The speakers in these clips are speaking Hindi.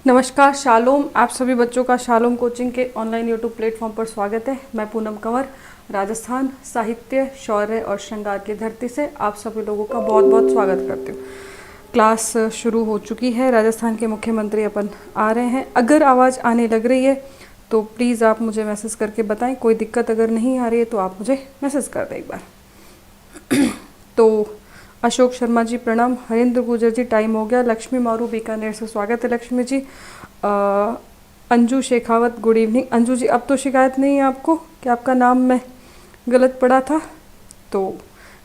नमस्कार, शालोम। आप सभी बच्चों का शालोम कोचिंग के ऑनलाइन यूट्यूब प्लेटफॉर्म पर स्वागत है। मैं पूनम कंवर, राजस्थान साहित्य, शौर्य और श्रृंगार की धरती से आप सभी लोगों का बहुत बहुत स्वागत करती हूँ। क्लास शुरू हो चुकी है। राजस्थान के मुख्यमंत्री अपन आ रहे हैं। अगर आवाज़ आने लग रही है तो प्लीज़ आप मुझे मैसेज करके बताएं। कोई दिक्कत अगर नहीं आ रही है तो आप मुझे मैसेज कर दें एक बार। तो अशोक शर्मा जी प्रणाम। हरेंद्र गुजर जी टाइम हो गया। लक्ष्मी मारू बीकानेर से स्वागत है लक्ष्मी जी। Anju Shekhawat good evening. अंजू जी अब तो शिकायत नहीं है आपको कि आपका नाम मैं गलत पढ़ा था। तो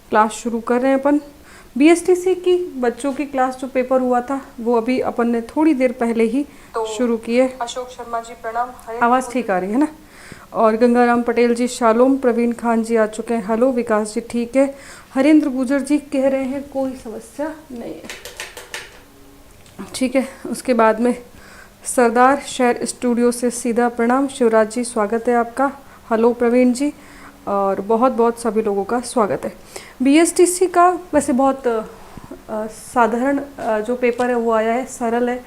क्लास शुरू कर रहे हैं अपन। बीएसटीसी की बच्चों की क्लास जो पेपर हुआ था वो अभी अपन ने थोड़ी देर पहले ही शुरू की है। अशोक शर्मा जी प्रणाम। आवाज़ ठीक आ रही है ना? और गंगाराम पटेल जी शालोम। प्रवीण खान जी आ चुके हैं। हेलो। विकास जी ठीक है। हरेंद्र गुजर जी कह रहे हैं कोई समस्या नहीं है। ठीक है। उसके बाद में सरदार शहर स्टूडियो से सीधा प्रणाम। शिवराज जी स्वागत है आपका। हेलो प्रवीण जी। और बहुत बहुत सभी लोगों का स्वागत है। बीएसटीसी का वैसे बहुत साधारण जो पेपर है वो आया है, सरल है।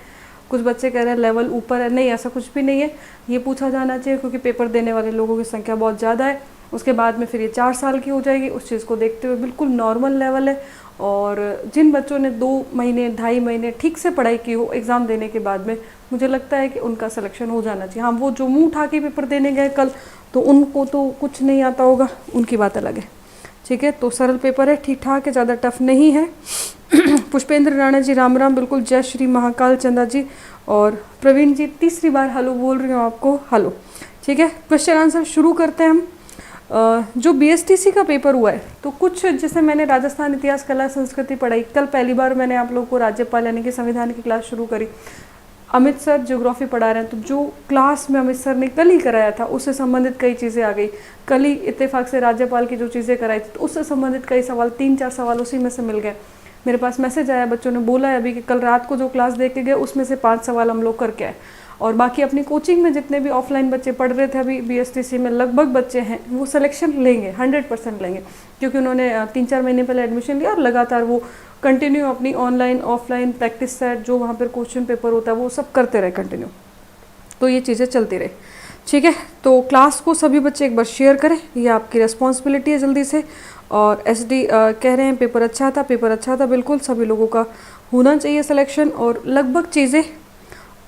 कुछ बच्चे कह रहे हैं लेवल ऊपर है, नहीं ऐसा कुछ भी नहीं है। ये पूछा जाना चाहिए क्योंकि पेपर देने वाले लोगों की संख्या बहुत ज़्यादा है। उसके बाद में फिर ये 4 साल की हो जाएगी। उस चीज़ को देखते हुए बिल्कुल नॉर्मल लेवल है। और जिन बच्चों ने 2 महीने 2.5 महीने ठीक से पढ़ाई की हो एग्ज़ाम देने के बाद में, मुझे लगता है कि उनका सिलेक्शन हो जाना चाहिए। हाँ, वो जो मुँह उठा के पेपर देने गए कल, तो उनको तो कुछ नहीं आता होगा, उनकी बात अलग है। ठीक है। तो सरल पेपर है, ठीक ठाक है, ज़्यादा टफ नहीं है। पुष्पेंद्र राणा जी राम राम। बिल्कुल। जय श्री महाकाल चंदा जी। और प्रवीण जी तीसरी बार हेलो बोल रही हूँ आपको। हेलो। ठीक है। क्वेश्चन आंसर शुरू करते हैं हम। जो बीएसटीसी का पेपर हुआ है तो कुछ, जैसे मैंने राजस्थान इतिहास कला संस्कृति पढ़ाई, कल पहली बार मैंने आप लोगों को राज्यपाल यानी कि संविधान की क्लास शुरू करी। अमित सर ज्योग्राफी पढ़ा रहे हैं, तो जो क्लास में अमित सर ने कल ही कराया था उससे संबंधित कई चीज़ें आ गई। कल ही इत्तेफाक से राज्यपाल की जो चीज़ें कराई थी तो उससे संबंधित कई सवाल, 3-4 सवाल उसी में से मिल गए। मेरे पास मैसेज आया, बच्चों ने बोला है अभी कि कल रात को जो क्लास देख के गए उसमें से 5 सवाल हम लोग करके आए। और बाकी अपनी कोचिंग में जितने भी ऑफलाइन बच्चे पढ़ रहे थे अभी बीएसटीसी में, लगभग बच्चे हैं वो सिलेक्शन लेंगे, 100% लेंगे, क्योंकि उन्होंने 3-4 महीने पहले एडमिशन लिया और लगातार वो कंटिन्यू अपनी ऑनलाइन ऑफलाइन प्रैक्टिस सेट जो वहाँ पर क्वेश्चन पेपर होता है वो सब करते रहे कंटिन्यू। तो ये चीज़ें चलती रही। ठीक है। तो क्लास को सभी बच्चे एक बार शेयर करें, ये आपकी रिस्पॉन्सिबिलिटी है जल्दी से। और एसडी कह रहे हैं पेपर अच्छा था, पेपर अच्छा था। बिल्कुल सभी लोगों का होना चाहिए सिलेक्शन। और लगभग चीज़ें,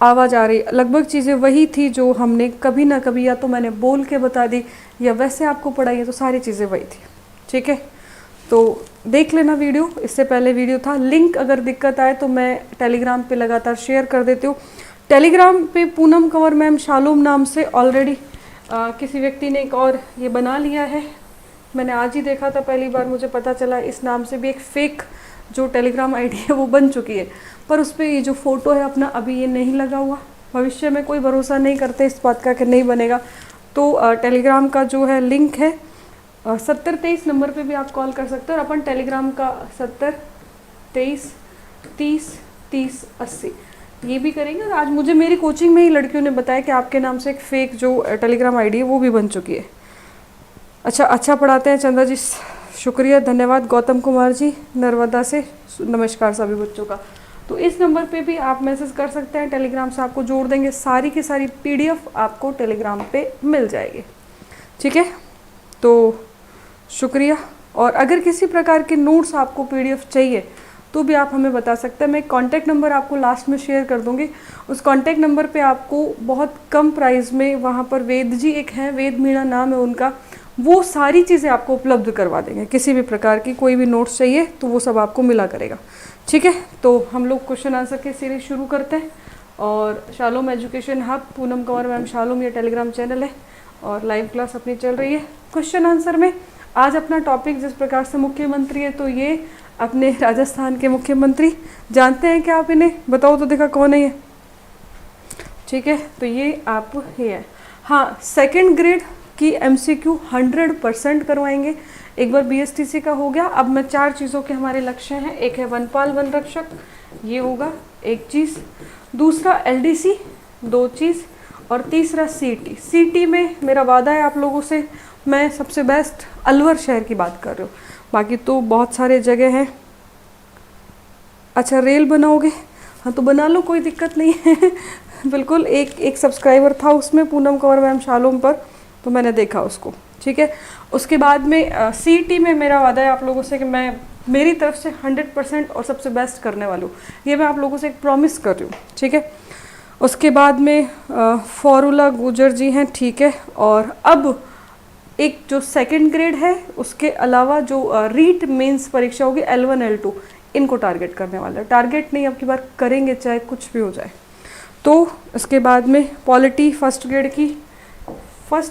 आवाज़ आ रही, लगभग चीज़ें वही थी जो हमने कभी ना कभी या तो मैंने बोल के बता दी या वैसे आपको पढ़ाई है, तो सारी चीज़ें वही थी। ठीक है। तो देख लेना वीडियो, इससे पहले वीडियो था। लिंक अगर दिक्कत आए तो मैं टेलीग्राम पे लगातार शेयर कर देती हूँ। टेलीग्राम पे पूनम कंवर मैम शालोम नाम से ऑलरेडी किसी व्यक्ति ने एक और ये बना लिया है। मैंने आज ही देखा था, पहली बार मुझे पता चला इस नाम से भी एक फ़ेक जो टेलीग्राम आईडी है वो बन चुकी है। पर उस पर ये जो फ़ोटो है अपना अभी ये नहीं लगा हुआ। भविष्य में कोई भरोसा नहीं करते इस बात का कि नहीं बनेगा। तो टेलीग्राम का जो है लिंक है 7023 नंबर पे भी आप कॉल कर सकते हो। और अपन टेलीग्राम का 7023 30 30 80 ये भी करेंगे। और आज मुझे मेरी कोचिंग में ही लड़कियों ने बताया कि आपके नाम से एक फ़ेक जो टेलीग्राम आईडी है वो भी बन चुकी है। अच्छा पढ़ाते हैं चंदा जी, शुक्रिया, धन्यवाद। गौतम कुमार जी नर्मदा से नमस्कार सभी बच्चों का। तो इस नंबर पे भी आप मैसेज कर सकते हैं, टेलीग्राम से आपको जोड़ देंगे। सारी की सारी पीडीएफ आपको टेलीग्राम पे मिल जाएगी। ठीक है। तो शुक्रिया। और अगर किसी प्रकार के नोट्स आपको पीडीएफ चाहिए तो भी आप हमें बता सकते हैं। मैं कॉन्टैक्ट नंबर आपको लास्ट में शेयर कर दूंगी। उस कॉन्टैक्ट नंबर पे आपको बहुत कम प्राइस में, वहाँ पर वेद जी एक हैं, वेद मीणा नाम है उनका, वो सारी चीज़ें आपको उपलब्ध करवा देंगे। किसी भी प्रकार की कोई भी नोट्स चाहिए तो वो सब आपको मिला करेगा। ठीक है। तो हम लोग क्वेश्चन आंसर की सीरीज शुरू करते हैं। और shalom education hub, Poonam Kanwar ma'am shalom, ये टेलीग्राम चैनल है और लाइव क्लास अपनी चल रही है। क्वेश्चन आंसर में आज अपना टॉपिक जिस प्रकार से मुख्यमंत्री है, तो ये अपने राजस्थान के मुख्यमंत्री, जानते हैं क्या आप इन्हें? बताओ तो देखा कौन है ये। ठीक है। तो ये आप ही है। हाँ, 2nd ग्रेड की एमसीक्यू 100% करवाएंगे। एक बार बीएसटीसी का हो गया। अब मैं 4 चीज़ों के हमारे लक्ष्य हैं। एक है वनपाल वन रक्षक, ये होगा एक चीज़। दूसरा एलडीसी 2 चीज़। और तीसरा सीटी। सीटी में मेरा वादा है आप लोगों से, मैं सबसे बेस्ट अलवर शहर की बात कर रही हूँ, बाकी तो बहुत सारे जगह हैं। अच्छा रेल बनाओगे? हाँ तो बना लो, कोई दिक्कत नहीं है। बिल्कुल एक सब्सक्राइबर था उसमें, पूनम कंवर मैम शालोम पर, तो मैंने देखा उसको। ठीक है, उसके बाद में सीईटी में मेरा वादा है आप लोगों से कि मैं मेरी तरफ से 100% और सबसे बेस्ट करने वाली हूँ, ये मैं आप लोगों से एक प्रॉमिस कर रही हूँ। ठीक है, उसके बाद में फॉरूला गुजर जी हैं, ठीक है। और अब एक जो सेकंड ग्रेड है उसके अलावा जो रीट मेंस परीक्षा होगी L1 L2, इनको टारगेट करने वाला है। टारगेट नहीं, अब की बार करेंगे चाहे कुछ भी हो जाए। तो इसके बाद में पॉलिटी फर्स्ट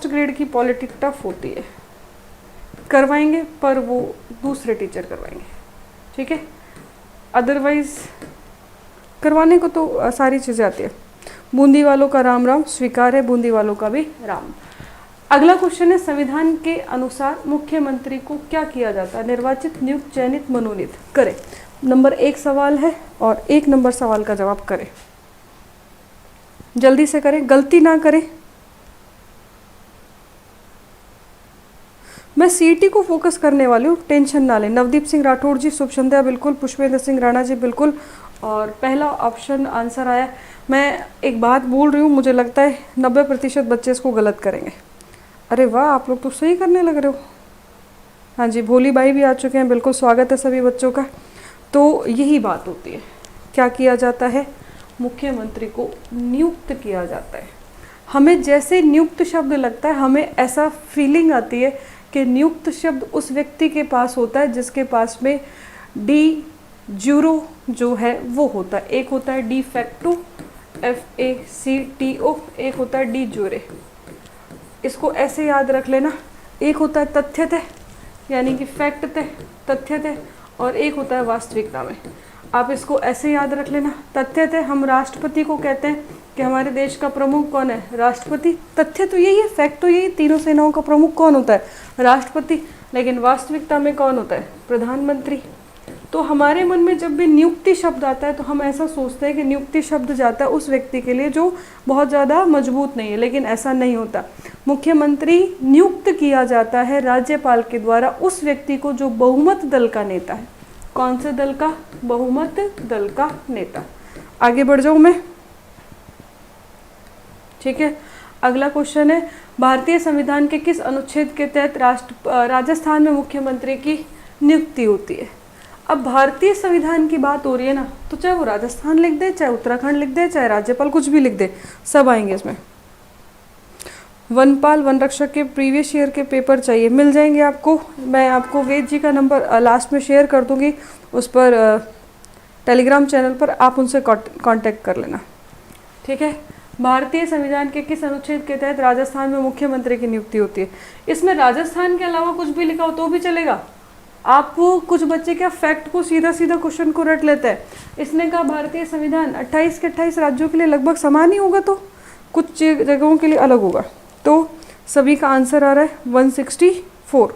ग्रेड की पॉलिटी टफ होती है, करवाएंगे पर वो दूसरे टीचर करवाएंगे। ठीक है, अदरवाइज करवाने को तो सारी चीज़ें आती है। बूंदी वालों का राम राम स्वीकार है, बूंदी वालों का भी राम। अगला क्वेश्चन है, संविधान के अनुसार मुख्यमंत्री को क्या किया जाता है? निर्वाचित, नियुक्त, चयनित, मनोनीत करें। नंबर 1 सवाल है और 1 नंबर सवाल का जवाब करें, जल्दी से करें, गलती ना करें। मैं सीईटी को फोकस करने वाली हूँ, टेंशन ना लें। नवदीप सिंह राठौड़ जी, शुभ संध्या बिल्कुल, पुष्पेंद्र सिंह राणा जी बिल्कुल, और पहला ऑप्शन आंसर आया। मैं एक बात बोल रही हूँ, मुझे लगता है 90% बच्चे इसको गलत करेंगे। अरे वाह, आप लोग तो सही करने लग रहे हो। हाँ जी, भोली बाई भी आ चुके हैं, बिल्कुल स्वागत है सभी बच्चों का। तो यही बात होती है, क्या किया जाता है? मुख्यमंत्री को नियुक्त किया जाता है। हमें जैसे नियुक्त शब्द लगता है, हमें ऐसा फीलिंग आती है कि नियुक्त शब्द उस व्यक्ति के पास होता है जिसके पास में डी ज्यूरो जो है वो होता है। एक होता है डी फैक्टो FACTO, एक होता है डी ज्यूरे। इसको ऐसे याद रख लेना, एक होता है तथ्यतः यानी कि फैक्ट तथ्यतः, और एक होता है वास्तविकता में। आप इसको ऐसे याद रख लेना। तथ्यतः हम राष्ट्रपति को कहते हैं कि हमारे देश का प्रमुख कौन है? राष्ट्रपति। तथ्य तो यही है, फैक्ट तो यही, तीनों सेनाओं का प्रमुख कौन होता है? राष्ट्रपति। लेकिन वास्तविकता में कौन होता है? प्रधानमंत्री। तो हमारे मन में जब भी नियुक्ति शब्द आता है तो हम ऐसा सोचते हैं कि नियुक्ति शब्द जाता है उस व्यक्ति के लिए जो बहुत ज़्यादा मजबूत नहीं है, लेकिन ऐसा नहीं होता। मुख्यमंत्री नियुक्त किया जाता है राज्यपाल के द्वारा उस व्यक्ति को जो बहुमत दल का नेता है। कौन से दल का? बहुमत दल का नेता। आगे बढ़ जाऊँ मैं? ठीक है, अगला क्वेश्चन है, भारतीय संविधान के किस अनुच्छेद के तहत राजस्थान में मुख्यमंत्री की नियुक्ति होती है? अब भारतीय संविधान की बात हो रही है ना, तो चाहे वो राजस्थान लिख दे, चाहे उत्तराखंड लिख दे, चाहे राज्यपाल कुछ भी लिख दे, सब आएंगे इसमें। वनपाल वन रक्षक के प्रीवियस ईयर के पेपर चाहिए, मिल जाएंगे आपको। मैं आपको वेद जी का नंबर लास्ट में शेयर कर दूंगी, उस पर टेलीग्राम चैनल पर आप उनसे कांटेक्ट कर लेना। ठीक है, भारतीय संविधान के किस अनुच्छेद के तहत राजस्थान में मुख्यमंत्री की नियुक्ति होती है? इसमें राजस्थान के अलावा कुछ भी लिखा हो तो भी चलेगा। आप कुछ बच्चे क्या फैक्ट को सीधा क्वेश्चन को रट लेते हैं। इसने कहा भारतीय संविधान 28 के 28 राज्यों के लिए लगभग समान ही होगा, तो कुछ जगहों के लिए अलग होगा। तो सभी का आंसर आ रहा है 164।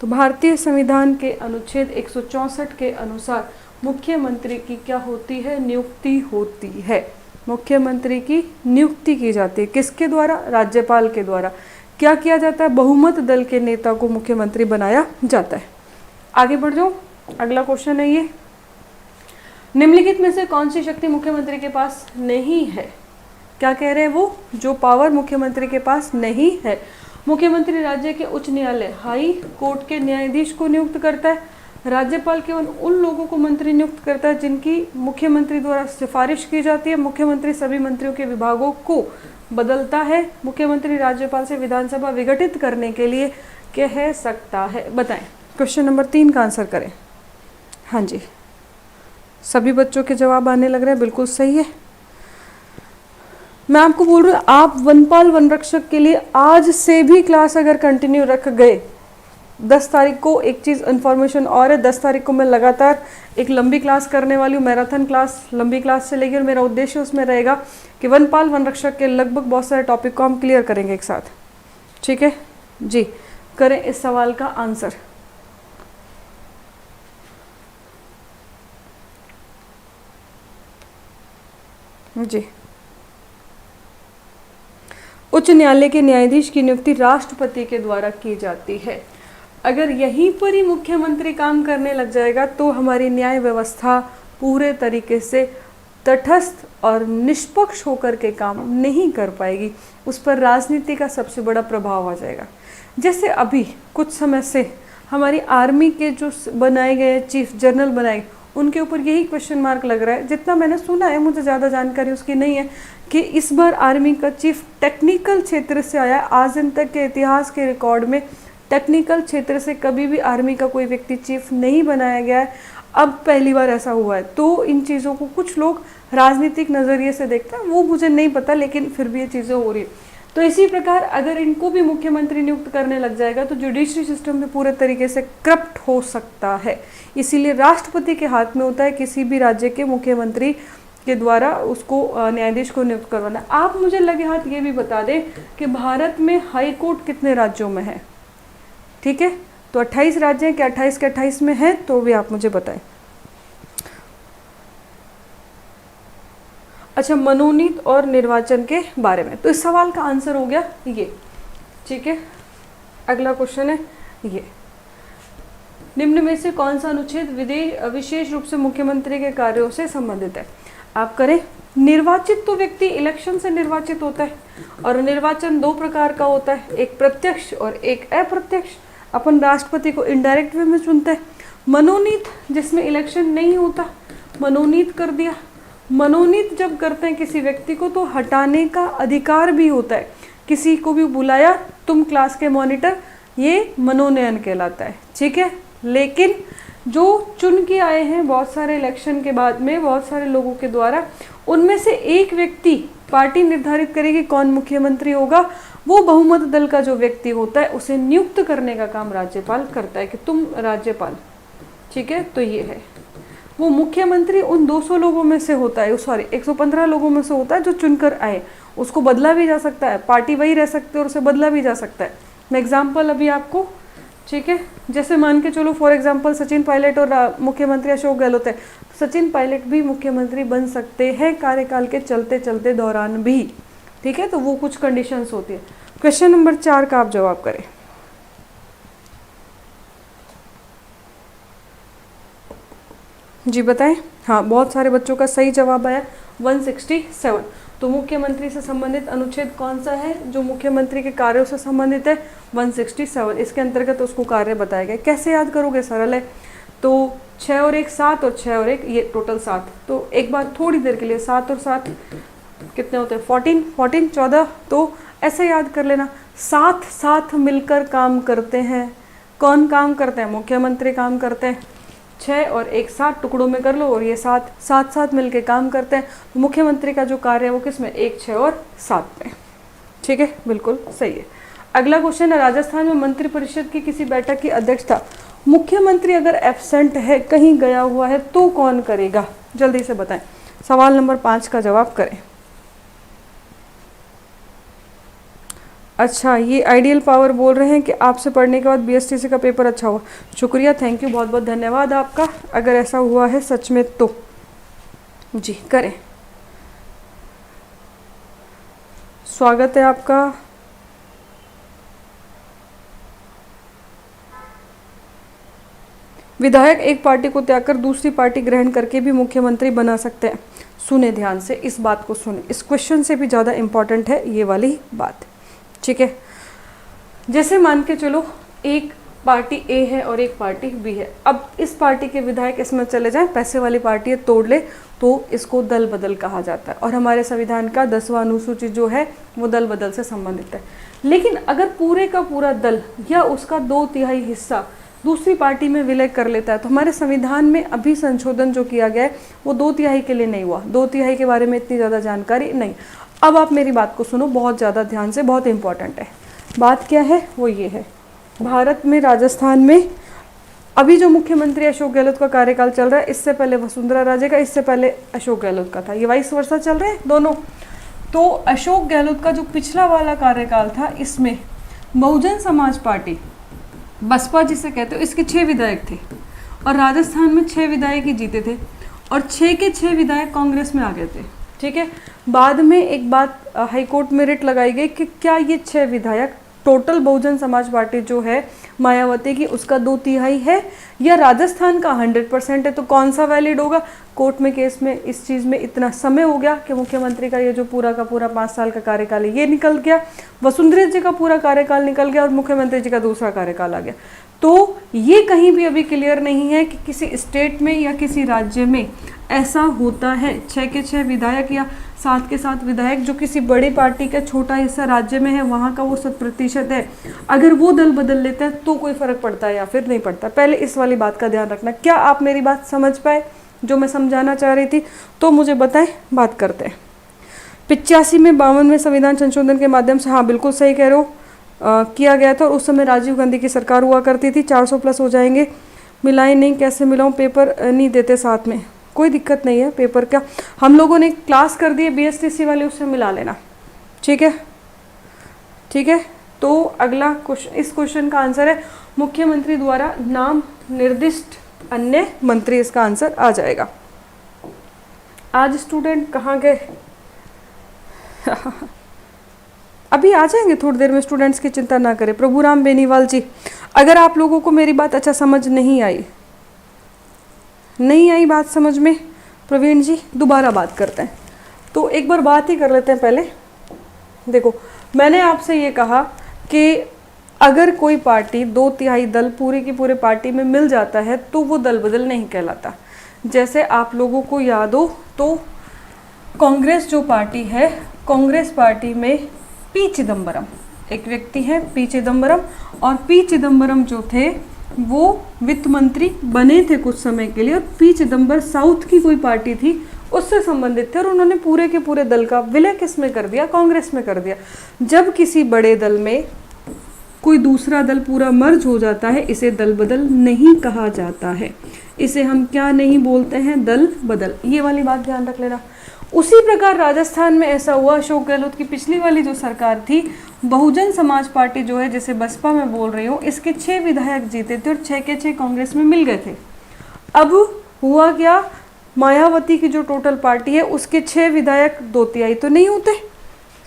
तो भारतीय संविधान के अनुच्छेद 164 के अनुसार मुख्यमंत्री की क्या होती है? नियुक्ति होती है। मुख्यमंत्री की नियुक्ति की जाती है, किसके द्वारा? राज्यपाल के द्वारा। क्या किया जाता है? बहुमत दल के नेता को मुख्यमंत्री बनाया जाता है। आगे बढ़ जाओ, अगला क्वेश्चन है ये, निम्नलिखित में से कौन सी शक्ति मुख्यमंत्री के पास नहीं है? क्या कह रहे हैं वो? जो पावर मुख्यमंत्री के पास नहीं है। मुख्यमंत्री राज्य के उच्च न्यायालय हाई कोर्ट के न्यायाधीश को नियुक्त करता है। राज्यपाल केवल उन लोगों को मंत्री नियुक्त करता है जिनकी मुख्यमंत्री द्वारा सिफारिश की जाती है। मुख्यमंत्री सभी मंत्रियों के विभागों को बदलता है। मुख्यमंत्री राज्यपाल से विधानसभा विघटित करने के लिए कह सकता है। बताएं, क्वेश्चन नंबर 3 का आंसर करें। हाँ जी, सभी बच्चों के जवाब आने लग रहे हैं, बिल्कुल सही है। मैं आपको बोल रही हूँ, आप वनपाल वन रक्षक के लिए आज से भी क्लास अगर कंटिन्यू रख गए, 10 तारीख को एक चीज़ इन्फॉर्मेशन और है, 10 तारीख को मैं लगातार एक लंबी क्लास करने वाली हूँ, मैराथन क्लास, लंबी क्लास चलेगी, और मेरा उद्देश्य उसमें रहेगा कि वनपाल वन रक्षक के लगभग बहुत सारे टॉपिक को हम क्लियर करेंगे एक साथ। ठीक है जी, करें इस सवाल का आंसर। जी, उच्च न्यायालय के न्यायाधीश की नियुक्ति राष्ट्रपति के द्वारा की जाती है। अगर यहीं पर ही मुख्यमंत्री काम करने लग जाएगा तो हमारी न्याय व्यवस्था पूरे तरीके से तटस्थ और निष्पक्ष होकर के काम नहीं कर पाएगी, उस पर राजनीति का सबसे बड़ा प्रभाव आ जाएगा। जैसे अभी कुछ समय से हमारी आर्मी के जो बनाए गए चीफ जनरल बनाए, उनके ऊपर यही क्वेश्चन मार्क लग रहा है, जितना मैंने सुना है, मुझे ज़्यादा जानकारी उसकी नहीं है, कि इस बार आर्मी का चीफ टेक्निकल क्षेत्र से आया। आज दिन तक के इतिहास के रिकॉर्ड में टेक्निकल क्षेत्र से कभी भी आर्मी का कोई व्यक्ति चीफ नहीं बनाया गया है, अब पहली बार ऐसा हुआ है। तो इन चीज़ों को कुछ लोग राजनीतिक नज़रिए से देखते हैं, वो मुझे नहीं पता, लेकिन फिर भी ये चीज़ें हो रही है। तो इसी प्रकार अगर इनको भी मुख्यमंत्री नियुक्त करने लग जाएगा तो जुडिशरी सिस्टम भी पूरे तरीके से करप्ट हो सकता है। इसीलिए राष्ट्रपति के हाथ में होता है किसी भी राज्य के मुख्यमंत्री के द्वारा उसको न्यायाधीश को नियुक्त करवाना। आप मुझे लगे हाथ ये भी बता दें कि भारत में हाई कोर्ट कितने राज्यों में है। ठीक है, तो 28 राज्य हैं, क्या 28 के 28 में है, तो भी आप मुझे बताएं। अच्छा, मनोनीत और निर्वाचन के बारे में, तो इस सवाल का आंसर हो गया ये। ठीक है, अगला क्वेश्चन है ये, निम्न में से कौन सा अनुच्छेद विशेष रूप से मुख्यमंत्री के कार्यों से संबंधित है। आप करें। निर्वाचित तो व्यक्ति इलेक्शन से निर्वाचित होता है, और निर्वाचन दो प्रकार का होता है, एक प्रत्यक्ष और एक अप्रत्यक्ष। अपन राष्ट्रपति को इनडायरेक्ट वे में चुनते हैं। मनोनीत, जिसमें इलेक्शन नहीं होता, मनोनीत कर दिया। मनोनीत जब करते हैं किसी व्यक्ति को तो हटाने का अधिकार भी होता है। किसी को भी बुलाया, तुम क्लास के मॉनिटर, ये मनोनयन कहलाता है। ठीक है, लेकिन जो चुन के आए हैं बहुत सारे इलेक्शन के बाद में बहुत सारे लोगों के द्वारा, उनमें से एक व्यक्ति पार्टी निर्धारित करेगी कौन मुख्यमंत्री होगा। वो बहुमत दल का जो व्यक्ति होता है उसे नियुक्त करने का काम राज्यपाल करता है कि तुम राज्यपाल। ठीक है, तो ये है, वो मुख्यमंत्री उन 200 लोगों में से होता है, सॉरी 115 लोगों में से होता है जो चुनकर आए। उसको बदला भी जा सकता है, पार्टी वही रह सकती है और उसे बदला भी जा सकता है। मैं एग्जाम्पल अभी आपको, ठीक है, जैसे मान के चलो फॉर एग्जाम्पल सचिन पायलट और मुख्यमंत्री अशोक गहलोत है, सचिन पायलट भी मुख्यमंत्री बन सकते हैं कार्यकाल के चलते चलते दौरान भी। ठीक है, तो वो कुछ कंडीशंस होती है। क्वेश्चन नंबर 4 का आप जवाब करें। जी बताएं। हाँ, बहुत सारे बच्चों का सही जवाब आया 167। तो मुख्यमंत्री से संबंधित अनुच्छेद कौन सा है जो मुख्यमंत्री के कार्यों से संबंधित है? 167। इसके अंतर्गत उसको कार्य बताया गया। कैसे याद करोगे? सरल है। तो 6 और 1 7 और 6 और 1 ये टोटल 7। तो एक बार थोड़ी देर के लिए 7 और 7 कितने होते हैं? 14 14। तो ऐसे याद कर लेना, साथ साथ मिलकर काम करते हैं। कौन काम करते हैं? मुख्यमंत्री काम करते हैं। 6 और 1 7 टुकड़ों में कर लो, और ये 7 साथ साथ मिलकर काम करते हैं। तो मुख्यमंत्री का जो कार्य है वो किस में? 1 6 और 7 में। ठीक है, बिल्कुल सही है। अगला क्वेश्चन है, राजस्थान में मंत्रिपरिषद की किसी बैठक की अध्यक्षता मुख्यमंत्री अगर एब्सेंट है, कहीं गया हुआ है, तो कौन करेगा? जल्दी से बताएं। सवाल नंबर 5 का जवाब करें। अच्छा, ये आइडियल पावर बोल रहे हैं कि आपसे पढ़ने के बाद बीएसटीसी का पेपर अच्छा हुआ। शुक्रिया, थैंक यू, बहुत बहुत धन्यवाद आपका। अगर ऐसा हुआ है सच में तो जी करें। स्वागत है आपका। विधायक एक पार्टी को त्याग कर दूसरी पार्टी ग्रहण करके भी मुख्यमंत्री बना सकते हैं। सुने ध्यान से, इस बात को सुने, इस क्वेश्चन से भी ज़्यादा इम्पॉर्टेंट है ये वाली बात। ठीक है, जैसे मान के चलो एक पार्टी ए है और एक पार्टी बी है। अब इस पार्टी के विधायक इसमें चले जाएं, पैसे वाली पार्टी है, तोड़ ले, तो इसको दल बदल कहा जाता है। और हमारे संविधान का 10वां अनुसूची जो है वो दल बदल से संबंधित है। लेकिन अगर पूरे का पूरा दल या उसका 2/3 हिस्सा दूसरी पार्टी में विलय कर लेता है, तो हमारे संविधान में अभी संशोधन जो किया गया है वो 2/3 के लिए नहीं हुआ। 2/3 के बारे में इतनी ज़्यादा जानकारी नहीं। अब आप मेरी बात को सुनो बहुत ज़्यादा ध्यान से, बहुत इंपॉर्टेंट है। बात क्या है? वो ये है, भारत में राजस्थान में अभी जो मुख्यमंत्री अशोक गहलोत का कार्यकाल चल रहा है, इससे पहले वसुंधरा राजे का, इससे पहले अशोक गहलोत का था। ये वाइस वर्सा चल रहे हैं दोनों। तो अशोक गहलोत का जो पिछला वाला कार्यकाल था, इसमें बहुजन समाज पार्टी, बसपा जिसे कहते हो, इसके 6 विधायक थे और राजस्थान में 6 विधायक ही जीते थे और 6 के 6 विधायक कांग्रेस में आ गए थे। ठीक है, बाद में एक बात हाईकोर्ट में रिट लगाई गई कि क्या ये 6 विधायक टोटल बहुजन समाज पार्टी जो है मायावती की, उसका 2/3 है, या राजस्थान का 100% है, तो कौन सा वैलिड होगा? कोर्ट में केस में इस चीज़ में इतना समय हो गया कि मुख्यमंत्री का ये जो पूरा का पूरा 5 साल का कार्यकाल है ये निकल गया, वसुंधरा जी का पूरा कार्यकाल निकल गया और मुख्यमंत्री जी का दूसरा कार्यकाल आ गया। तो ये कहीं भी अभी क्लियर नहीं है कि किसी स्टेट में या किसी राज्य में ऐसा होता है 6 के 6 विधायक या 7 के 7 विधायक जो किसी बड़ी पार्टी का छोटा हिस्सा राज्य में है वहाँ का वो 100% है, अगर वो दल बदल लेता है तो कोई फर्क पड़ता है या फिर नहीं पड़ता। पहले इस वाली बात का ध्यान रखना। क्या आप मेरी बात समझ पाए जो मैं समझाना चाह रही थी? तो मुझे बताएं, बात करते हैं। 85 में 52वें संविधान संशोधन के माध्यम से, हाँ बिल्कुल सही कह रहे हो, किया गया था। और उस समय राजीव गांधी की सरकार हुआ करती थी। 400+ हो जाएंगे। मिलाए नहीं, कैसे मिलाऊं? पेपर नहीं देते साथ में, कोई दिक्कत नहीं है। पेपर का हम लोगों ने क्लास कर दी है BSTC वाली, उससे मिला लेना, ठीक है? ठीक है। तो अगला क्वेश्चन, इस क्वेश्चन का आंसर है मुख्यमंत्री द्वारा नाम निर्दिष्ट अन्य मंत्री, इसका आंसर आ जाएगा। आज स्टूडेंट कहाँ गए? अभी आ जाएंगे थोड़ी देर में, स्टूडेंट्स की चिंता ना करें। प्रभुराम बेनीवाल जी, अगर आप लोगों को मेरी बात अच्छा समझ नहीं आई बात समझ में, प्रवीण जी दोबारा बात करते हैं। तो एक बार बात ही कर लेते हैं पहले। देखो, मैंने आपसे ये कहा कि अगर कोई पार्टी 2/3 दल पूरी की पूरे पार्टी में मिल जाता है तो वो दल बदल नहीं कहलाता। जैसे आप लोगों को याद हो तो कांग्रेस जो पार्टी है, कांग्रेस पार्टी में पी चिदम्बरम एक व्यक्ति है, पी चिदम्बरम, और पी चिदम्बरम जो थे वो वित्त मंत्री बने थे कुछ समय के लिए, और पी चिदम्बर साउथ की कोई पार्टी थी उससे संबंधित थे, और उन्होंने पूरे के पूरे दल का विलय किस में कर दिया? कांग्रेस में कर दिया। जब किसी बड़े दल में कोई दूसरा दल पूरा मर्ज हो जाता है, इसे दल बदल नहीं कहा जाता है। इसे हम क्या नहीं बोलते हैं? दल बदल। ये वाली बात ध्यान रख लेना। उसी प्रकार राजस्थान में ऐसा हुआ, अशोक गहलोत की पिछली वाली जो सरकार थी, बहुजन समाज पार्टी जो है, जिसे बसपा में बोल रही हूँ, इसके 6 विधायक जीते थे और 6 के 6 कांग्रेस में मिल गए थे। अब हुआ क्या? मायावती की जो टोटल पार्टी है उसके 6 विधायक 2/3 तो नहीं होते,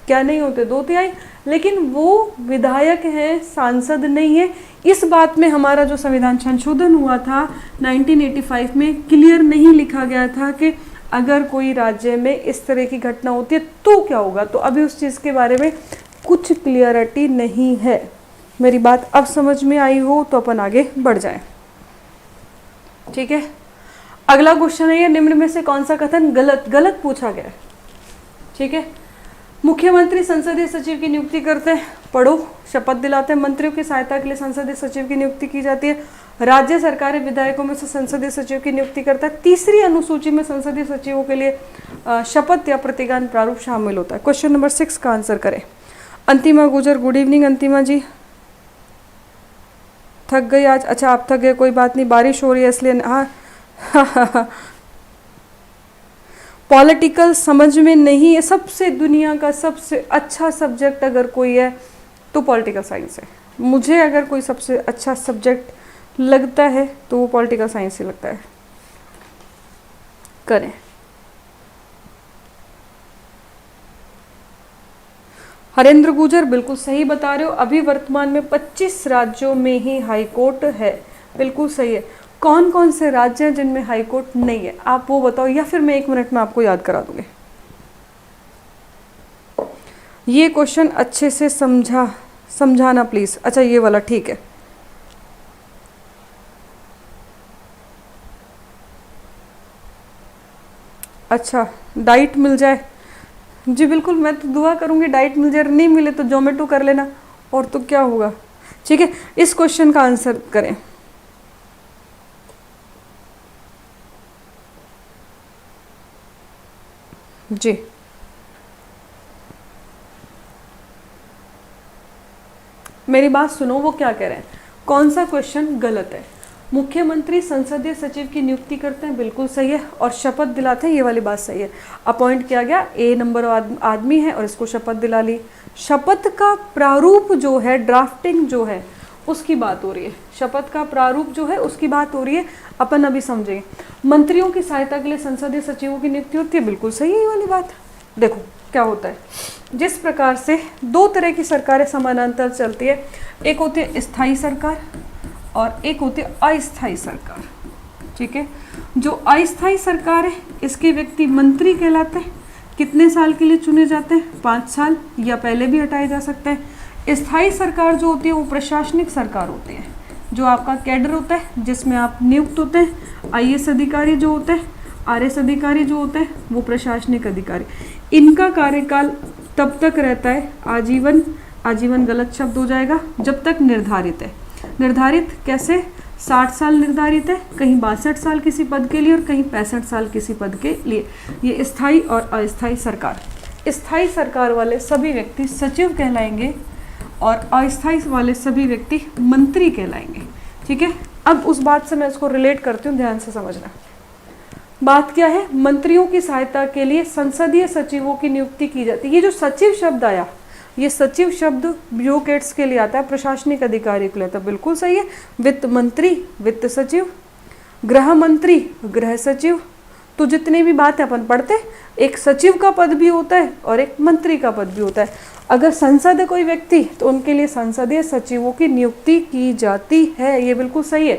क्या नहीं होते? 2/3, लेकिन वो विधायक हैं, सांसद नहीं है। इस बात में हमारा जो संविधान संशोधन हुआ था 1985 में, क्लियर नहीं लिखा गया था कि अगर कोई राज्य में इस तरह की घटना होती है तो क्या होगा। तो अभी उस चीज़ के बारे में कुछ क्लियरिटी नहीं है। मेरी बात अब समझ में आई हो तो अपन आगे बढ़ जाएं, ठीक है? अगला क्वेश्चन है, ये निम्न में से कौन सा कथन गलत पूछा गया है, ठीक है? मुख्यमंत्री संसदीय सचिव की नियुक्ति करते हैं, पढ़ो, शपथ दिलाते हैं। मंत्रियों की सहायता के लिए संसदीय सचिव की नियुक्ति की जाती है। राज्य सरकारी विधायकों में से संसदीय सचिव की नियुक्ति करता है। तीसरी अनुसूची में संसदीय सचिवों के लिए शपथ या प्रतिज्ञान प्रारूप शामिल होता है। क्वेश्चन नंबर 6 का आंसर करें। अंतिमा गुजर, गुड इवनिंग अंतिमा जी। थक गई आज? अच्छा, आप थक गए, कोई बात नहीं, बारिश हो रही है इसलिए। हाँ पॉलिटिकल समझ में नहीं है। सबसे दुनिया का सबसे अच्छा सब्जेक्ट अगर कोई है तो पॉलिटिकल साइंस है। मुझे अगर कोई सबसे अच्छा सब्जेक्ट लगता है तो वो पॉलिटिकल साइंस ही लगता है। करें। हरेंद्र गुजर बिल्कुल सही बता रहे हो। अभी वर्तमान में 25 राज्यों में ही हाई कोर्ट है, बिल्कुल सही है। कौन कौन से राज्य हैं जिनमें हाई कोर्ट नहीं है, आप वो बताओ, या फिर मैं 1 मिनट में आपको याद करा दूंगी। ये क्वेश्चन अच्छे से समझाना प्लीज। अच्छा, ये वाला ठीक है। अच्छा, डाइट मिल जाए जी, बिल्कुल, मैं तो दुआ करूंगी डाइट मिल जाए। नहीं मिले तो जोमेटो कर लेना, और तो क्या होगा, ठीक है? इस क्वेश्चन का आंसर करें। जी, मेरी बात सुनो, वो क्या कह रहे हैं, कौन सा क्वेश्चन गलत है? मुख्यमंत्री संसदीय सचिव की नियुक्ति करते हैं, बिल्कुल सही है, और शपथ दिलाते हैं, ये वाली बात सही है। अपॉइंट किया गया, A नंबर आदमी है और इसको शपथ दिला ली। शपथ का प्रारूप जो है, ड्राफ्टिंग जो है, उसकी बात हो रही है। शपथ का प्रारूप जो है उसकी बात हो रही है, अपन अभी समझेंगे। मंत्रियों की सहायता के लिए संसदीय सचिवों की नियुक्ति होती है, बिल्कुल सही है ये वाली बात। देखो, क्या होता है, जिस प्रकार से दो तरह की सरकारें समानांतर चलती है, एक होती है स्थायी सरकार और एक होती है अस्थायी सरकार। ठीक है, जो अस्थायी सरकार है इसके व्यक्ति मंत्री कहलाते हैं। कितने साल के लिए चुने जाते हैं? 5 साल, या पहले भी हटाए जा सकते हैं। स्थायी सरकार जो होती है वो प्रशासनिक सरकार होती है, जो आपका कैडर होता है जिसमें आप नियुक्त होते हैं। IAS अधिकारी जो होते हैं, RS अधिकारी जो होते हैं वो प्रशासनिक अधिकारी। इनका कार्यकाल तब तक रहता है आजीवन, आजीवन गलत शब्द हो जाएगा, जब तक निर्धारित है। निर्धारित कैसे? 60 साल निर्धारित है, कहीं 62 साल किसी पद के लिए और कहीं 65 साल किसी पद के लिए। ये स्थायी और अस्थायी सरकार। स्थायी सरकार वाले सभी व्यक्ति सचिव कहलाएंगे और अस्थायी वाले सभी व्यक्ति मंत्री कहलाएंगे। ठीक है, अब उस बात से मैं इसको रिलेट करती हूँ, ध्यान से समझना। बात क्या है? मंत्रियों की सहायता के लिए संसदीय सचिवों की नियुक्ति की जाती है। ये जो सचिव शब्द आया, ये सचिव शब्द ब्यूरोक्रेट्स के लिए आता है, प्रशासनिक अधिकारी के लिए आता है। बिल्कुल सही है। वित्त मंत्री वित्त सचिव, गृह मंत्री गृह सचिव। तो जितनी भी बातें अपन पढ़ते, एक सचिव का पद भी होता है और एक मंत्री का पद भी होता है। अगर संसद है कोई व्यक्ति तो उनके लिए संसदीय सचिवों की नियुक्ति की जाती है। ये बिल्कुल सही है।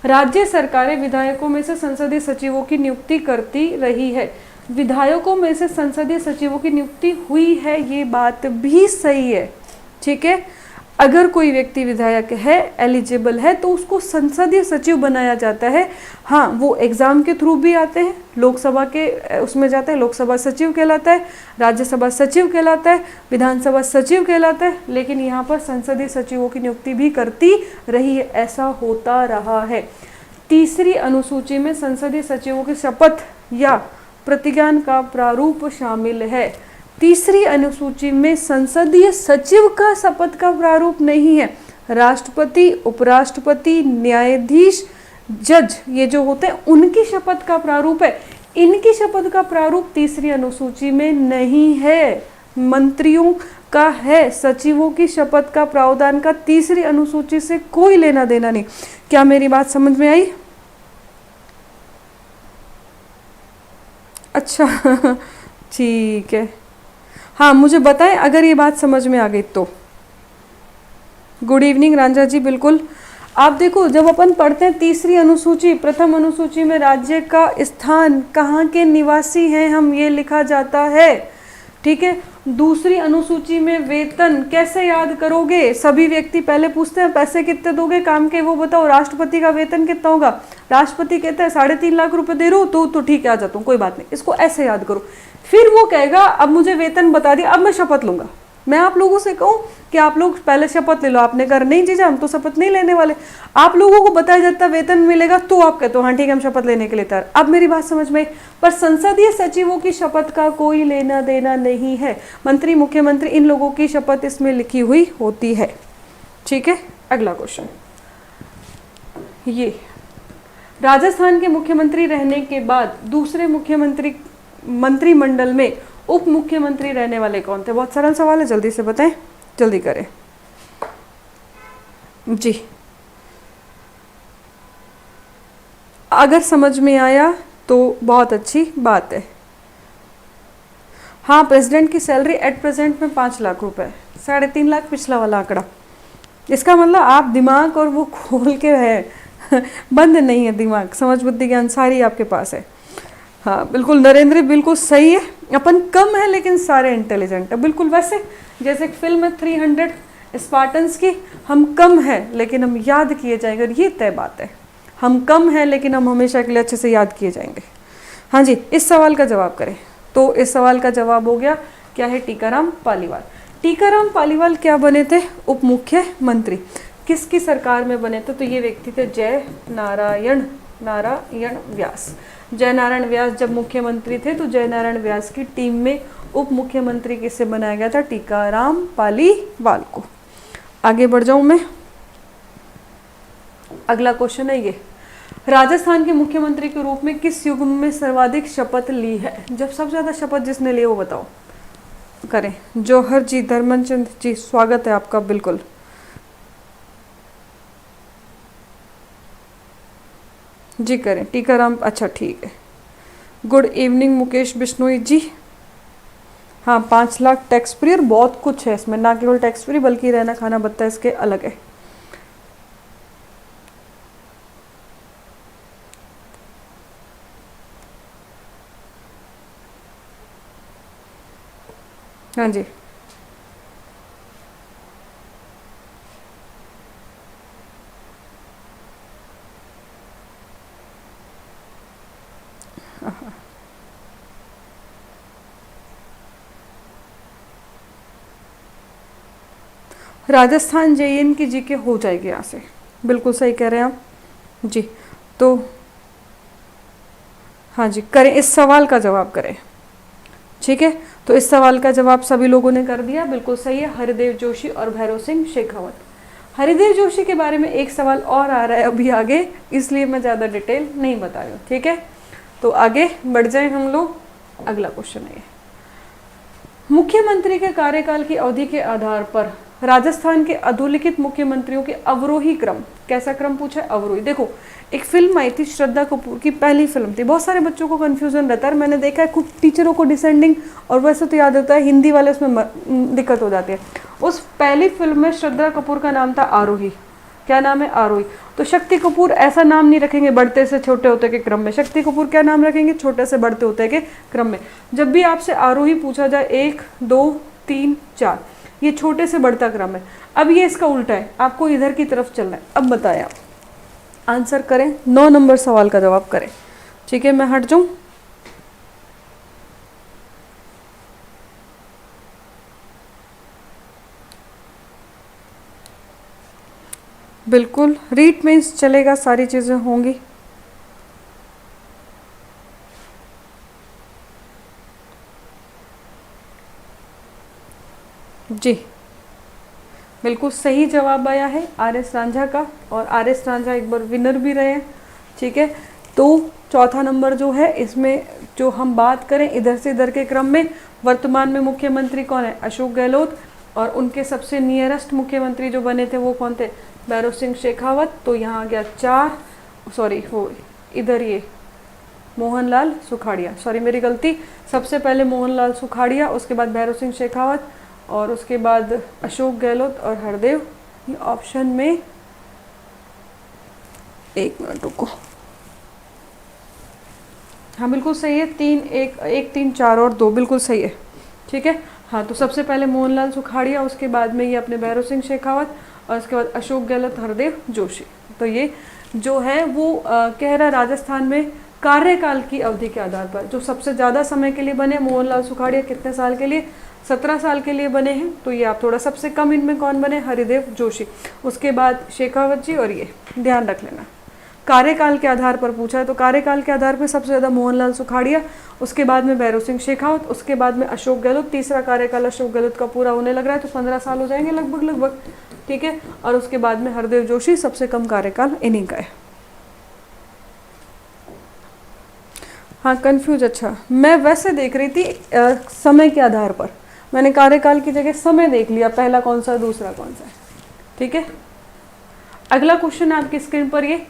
राज्य सरकारें विधायकों में से संसदीय सचिवों की नियुक्ति करती रही है। विधायकों में से संसदीय सचिवों की नियुक्ति हुई है, ये बात भी सही है। ठीक है, अगर कोई व्यक्ति विधायक है, एलिजिबल है, तो उसको संसदीय सचिव बनाया जाता है। हाँ, वो एग्जाम के थ्रू भी आते हैं, लोकसभा के उसमें जाता है, लोकसभा सचिव कहलाता है, राज्यसभा सचिव कहलाता है, विधानसभा सचिव कहलाता है। लेकिन यहाँ पर संसदीय सचिवों की नियुक्ति भी करती रही है, ऐसा होता रहा है। तीसरी अनुसूची में संसदीय सचिवों की शपथ या प्रतिज्ञान का प्रारूप शामिल है। तीसरी अनुसूची में संसदीय सचिव का शपथ का प्रारूप नहीं है। राष्ट्रपति, उपराष्ट्रपति, न्यायाधीश, जज, ये जो होते हैं उनकी शपथ का प्रारूप है। इनकी शपथ का प्रारूप तीसरी अनुसूची में नहीं है, मंत्रियों का है। सचिवों की शपथ का प्रावधान का तीसरी अनुसूची से कोई लेना देना नहीं। क्या मेरी बात समझ में आई? अच्छा ठीक है, हाँ मुझे बताएं अगर ये बात समझ में आ गई तो। गुड इवनिंग रांझा जी। बिल्कुल, आप देखो जब अपन पढ़ते हैं तीसरी अनुसूची, प्रथम अनुसूची में राज्य का स्थान, कहाँ के निवासी हैं हम, ये लिखा जाता है। ठीक है, दूसरी अनुसूची में वेतन कैसे याद करोगे? सभी व्यक्ति पहले पूछते हैं पैसे कितने दोगे काम के, वो बताओ। राष्ट्रपति का वेतन कितना होगा? राष्ट्रपति कहता है 3.5 लाख रुपए दे रहा हूँ, तो ठीक है आ जाता हूँ, कोई बात नहीं, इसको ऐसे याद करो। फिर वो कहेगा अब मुझे वेतन बता दिया, अब मैं शपथ लूंगा। मैं आप लोगों से कहूँ कि आप लोग पहले शपथ ले लो, आपने कहा नहीं जीजा हम तो शपथ नहीं लेने वाले। आप लोगों को बताया जाता वेतन मिलेगा तो आप कहते हो हाँ ठीक है हम शपथ लेने के लिए तैयार। अब मेरी बात समझ में आई। पर संसदीय सचिवों की शपथ का कोई लेना देना नहीं है। मंत्री, मुख्यमंत्री, इन लोगों की शपथ इसमें लिखी हुई होती है। ठीक है, अगला क्वेश्चन। ये राजस्थान के मुख्यमंत्री रहने के बाद दूसरे मुख्यमंत्री मंत्रिमंडल में उप मुख्यमंत्री रहने वाले कौन थे? बहुत सरल सवाल है, जल्दी से बताएं, जल्दी करें जी। अगर समझ में आया तो बहुत अच्छी बात है। हाँ, प्रेसिडेंट की सैलरी एट प्रेजेंट में 5 लाख रुपए, 3.5 लाख पिछला वाला आंकड़ा। इसका मतलब आप दिमाग और वो खोल के है बंद नहीं है दिमाग, समझ बुद्धि ज्ञान सारी आपके पास है। हाँ बिल्कुल नरेंद्र, बिल्कुल सही है। अपन कम है लेकिन सारे इंटेलिजेंट है, बिल्कुल वैसे जैसे एक फिल्म है 300 स्पार्टन्स की, हम कम है लेकिन हम याद किए जाएंगे, और ये तय बात है, हम कम है लेकिन हम हमेशा के लिए अच्छे से याद किए जाएंगे। हाँ जी, इस सवाल का जवाब करें तो इस सवाल का जवाब हो गया क्या है? टीकाराम पालीवाल। टीकाराम पालीवाल क्या बने थे? उप मुख्यमंत्री। किसकी सरकार में बने थे? तो ये व्यक्ति थे जय नारायण व्यास। जय नारायण व्यास जब मुख्यमंत्री थे तो जय नारायण व्यास की टीम में उप मुख्यमंत्री किसे बनाया गया था? टीकाराम पालीवाल को। आगे बढ़ जाऊं मैं, अगला क्वेश्चन है ये, राजस्थान के मुख्यमंत्री के रूप में किस युग में सर्वाधिक शपथ ली है? जब सबसे ज्यादा शपथ जिसने ली वो बताओ। करें जौहर जी, धर्मचंद जी, स्वागत है आपका। बिल्कुल जी करें टीकाराम, अच्छा ठीक है। गुड इवनिंग मुकेश बिश्नोई जी, हाँ, 5 लाख टैक्स फ्री, और बहुत कुछ है इसमें, ना केवल टैक्स फ्री बल्कि रहना खाना भत्ता इसके अलग है। हाँ जी। राजस्थान जेईएन की जीके हो जाएगी यहाँ से, बिल्कुल सही कह रहे हैं आप जी। तो हाँ जी, करें, इस सवाल का जवाब करें। ठीक है, तो इस सवाल का जवाब सभी लोगों ने कर दिया, बिल्कुल सही है, हरिदेव जोशी और भैरव सिंह शेखावत। हरिदेव जोशी के बारे में एक सवाल और आ रहा है अभी आगे, इसलिए मैं ज़्यादा डिटेल नहीं बता रही हूँ। ठीक है, तो आगे बढ़ जाए हम लोग। अगला क्वेश्चन है, मुख्यमंत्री के कार्यकाल की अवधि के आधार पर राजस्थान के अधोलिखित मुख्यमंत्रियों के अवरोही क्रम, कैसा क्रम पूछा है? अवरोही। देखो, एक फिल्म आई थी, श्रद्धा कपूर की पहली फिल्म थी, बहुत सारे बच्चों को कंफ्यूजन रहता है, मैंने देखा है कुछ टीचरों को डिसेंडिंग, और वैसे तो याद होता है, हिंदी वाले उसमें दिक्कत हो जाती है। उस पहली फिल्म में श्रद्धा कपूर का नाम था आरोही। क्या नाम है? आरोही। तो शक्ति कपूर ऐसा नाम नहीं रखेंगे बढ़ते से छोटे होते के क्रम में, शक्ति कपूर क्या नाम रखेंगे? छोटे से बढ़ते होते के क्रम में। जब भी आपसे आरोही पूछा जाए, 1 2 3 4, ये छोटे से बढ़ता क्रम है। अब ये इसका उल्टा है, आपको इधर की तरफ चलना है। अब बताएं, आप आंसर करें, 9 नंबर सवाल का जवाब करें। ठीक है, मैं हट जाऊं। बिल्कुल, रीट मीन्स चलेगा, सारी चीजें होंगी। जी, बिल्कुल सही जवाब आया है आर एस रांझा का, और आर एस रांझा एक बार विनर भी रहे हैं। ठीक है, तो चौथा नंबर जो है, इसमें जो हम बात करें इधर से इधर के क्रम में, वर्तमान में मुख्यमंत्री कौन है? अशोक गहलोत, और उनके सबसे नियरेस्ट मुख्यमंत्री जो बने थे वो कौन थे? भैरव सिंह शेखावत। तो यहाँ आ गया 4, सॉरी वो इधर ये मोहनलाल सुखाड़िया, सॉरी मेरी गलती, सबसे पहले मोहनलाल सुखाड़िया, उसके बाद भैरव सिंह शेखावत, और उसके बाद अशोक गहलोत और हरदेव। ये ऑप्शन में, एक मिनट रुको, हाँ बिल्कुल सही है, 3 1 3 4 और 2 बिल्कुल सही है। ठीक है, हाँ, तो सबसे पहले मोहनलाल सुखाड़िया, उसके बाद में ये अपने भैरव सिंह शेखावत, और उसके बाद अशोक गहलोत, हरदेव जोशी। तो ये जो है वो कह रहा राजस्थान में कार्यकाल की अवधि के आधार पर जो सबसे ज़्यादा समय के लिए बने, मोहनलाल सुखाड़िया कितने साल के लिए? 17 साल के लिए बने हैं। तो ये आप थोड़ा, सबसे कम इनमें कौन बने? हरिदेव जोशी, उसके बाद शेखावत जी, और ये ध्यान रख लेना कार्यकाल के आधार पर पूछा है, तो कार्यकाल के आधार पर सबसे ज़्यादा मोहनलाल सुखाड़िया, उसके बाद में भैरव सिंह शेखावत, उसके बाद में अशोक गहलोत। तीसरा कार्यकाल अशोक गहलोत का पूरा होने लग रहा है, तो 15 साल हो जाएंगे लगभग। ठीक है, और उसके बाद में हरदेव जोशी, सबसे कम कार्यकाल इन्हीं का है। हाँ, कंफ्यूज, अच्छा मैं वैसे देख रही थी समय के आधार पर, मैंने कार्यकाल की जगह समय देख लिया, पहला कौन सा दूसरा कौन सा है। ठीक है, अगला क्वेश्चन आपकी स्क्रीन पर, ये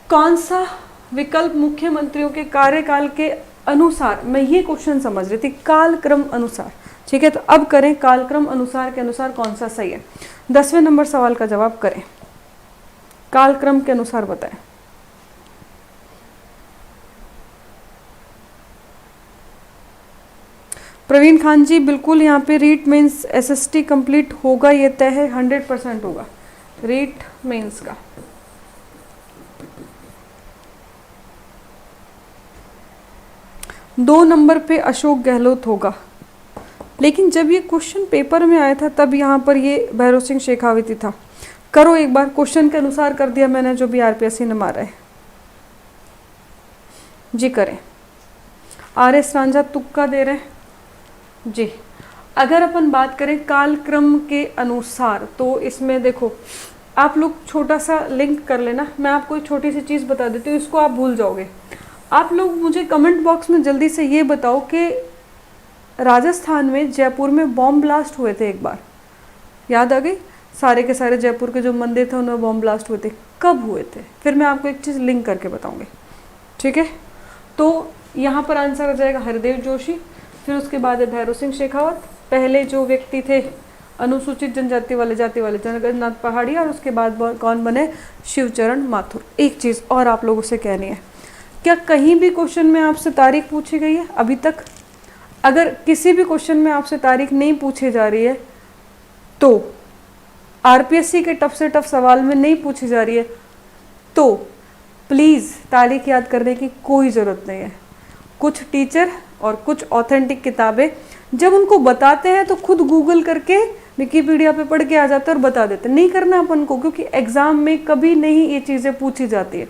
कौन सा विकल्प मुख्यमंत्रियों के कार्यकाल के अनुसार, मैं ये क्वेश्चन समझ रही थी, कालक्रम अनुसार। ठीक है, तो अब करें, कालक्रम अनुसार के अनुसार कौन सा सही है? 10वें नंबर सवाल का जवाब करें, कालक्रम के अनुसार बताएं। प्रवीण खान जी, बिल्कुल यहाँ पे रीट मेंस एसएसटी कंप्लीट होगा, ये तय है, 100% होगा रीट मेंस का। दो नंबर पे अशोक गहलोत होगा, लेकिन जब ये क्वेश्चन पेपर में आया था तब यहाँ पर ये भैरव सिंह शेखावत ही था। करो एक बार, क्वेश्चन के अनुसार कर दिया मैंने, जो भी आरपीएससी ने मारा है जी। करें, आर एस रांझा तुक्का दे रहे हैं जी। अगर अपन बात करें कालक्रम के अनुसार, तो इसमें देखो, आप लोग छोटा सा लिंक कर लेना, मैं आपको एक छोटी सी चीज़ बता देती हूँ, इसको आप भूल जाओगे। आप लोग मुझे कमेंट बॉक्स में जल्दी से ये बताओ कि राजस्थान में जयपुर में बॉम्ब ब्लास्ट हुए थे एक बार, याद आ गई? सारे के सारे जयपुर के जो मंदिर थे उनमें बॉम्ब ब्लास्ट हुए थे, कब हुए थे? फिर मैं आपको एक चीज़ लिंक करके बताऊंगी। ठीक है, तो यहाँ पर आंसर आ जाएगा हरदेव जोशी, फिर उसके बाद है भैरव सिंह शेखावत, पहले जो व्यक्ति थे अनुसूचित जनजाति वाले जाति वाले जगन्नाथ पहाड़िया, और उसके बाद कौन बने, शिवचरण माथुर। एक चीज़ और आप लोगों से कहनी है, क्या कहीं भी क्वेश्चन में आपसे तारीख पूछी गई है अभी तक? अगर किसी भी क्वेश्चन में आपसे तारीख नहीं पूछी जा रही है, तो आरपीएससी के टफ से टफ सवाल में नहीं पूछी जा रही है, तो प्लीज़ तारीख याद करने की कोई ज़रूरत नहीं है। कुछ टीचर और कुछ ऑथेंटिक किताबें जब उनको बताते हैं तो खुद गूगल करके विकिपीडिया पे पढ़ के आ जाते हैं और बता देते हैं। नहीं करना अपन को, क्योंकि एग्ज़ाम में कभी नहीं ये चीज़ें पूछी जाती है।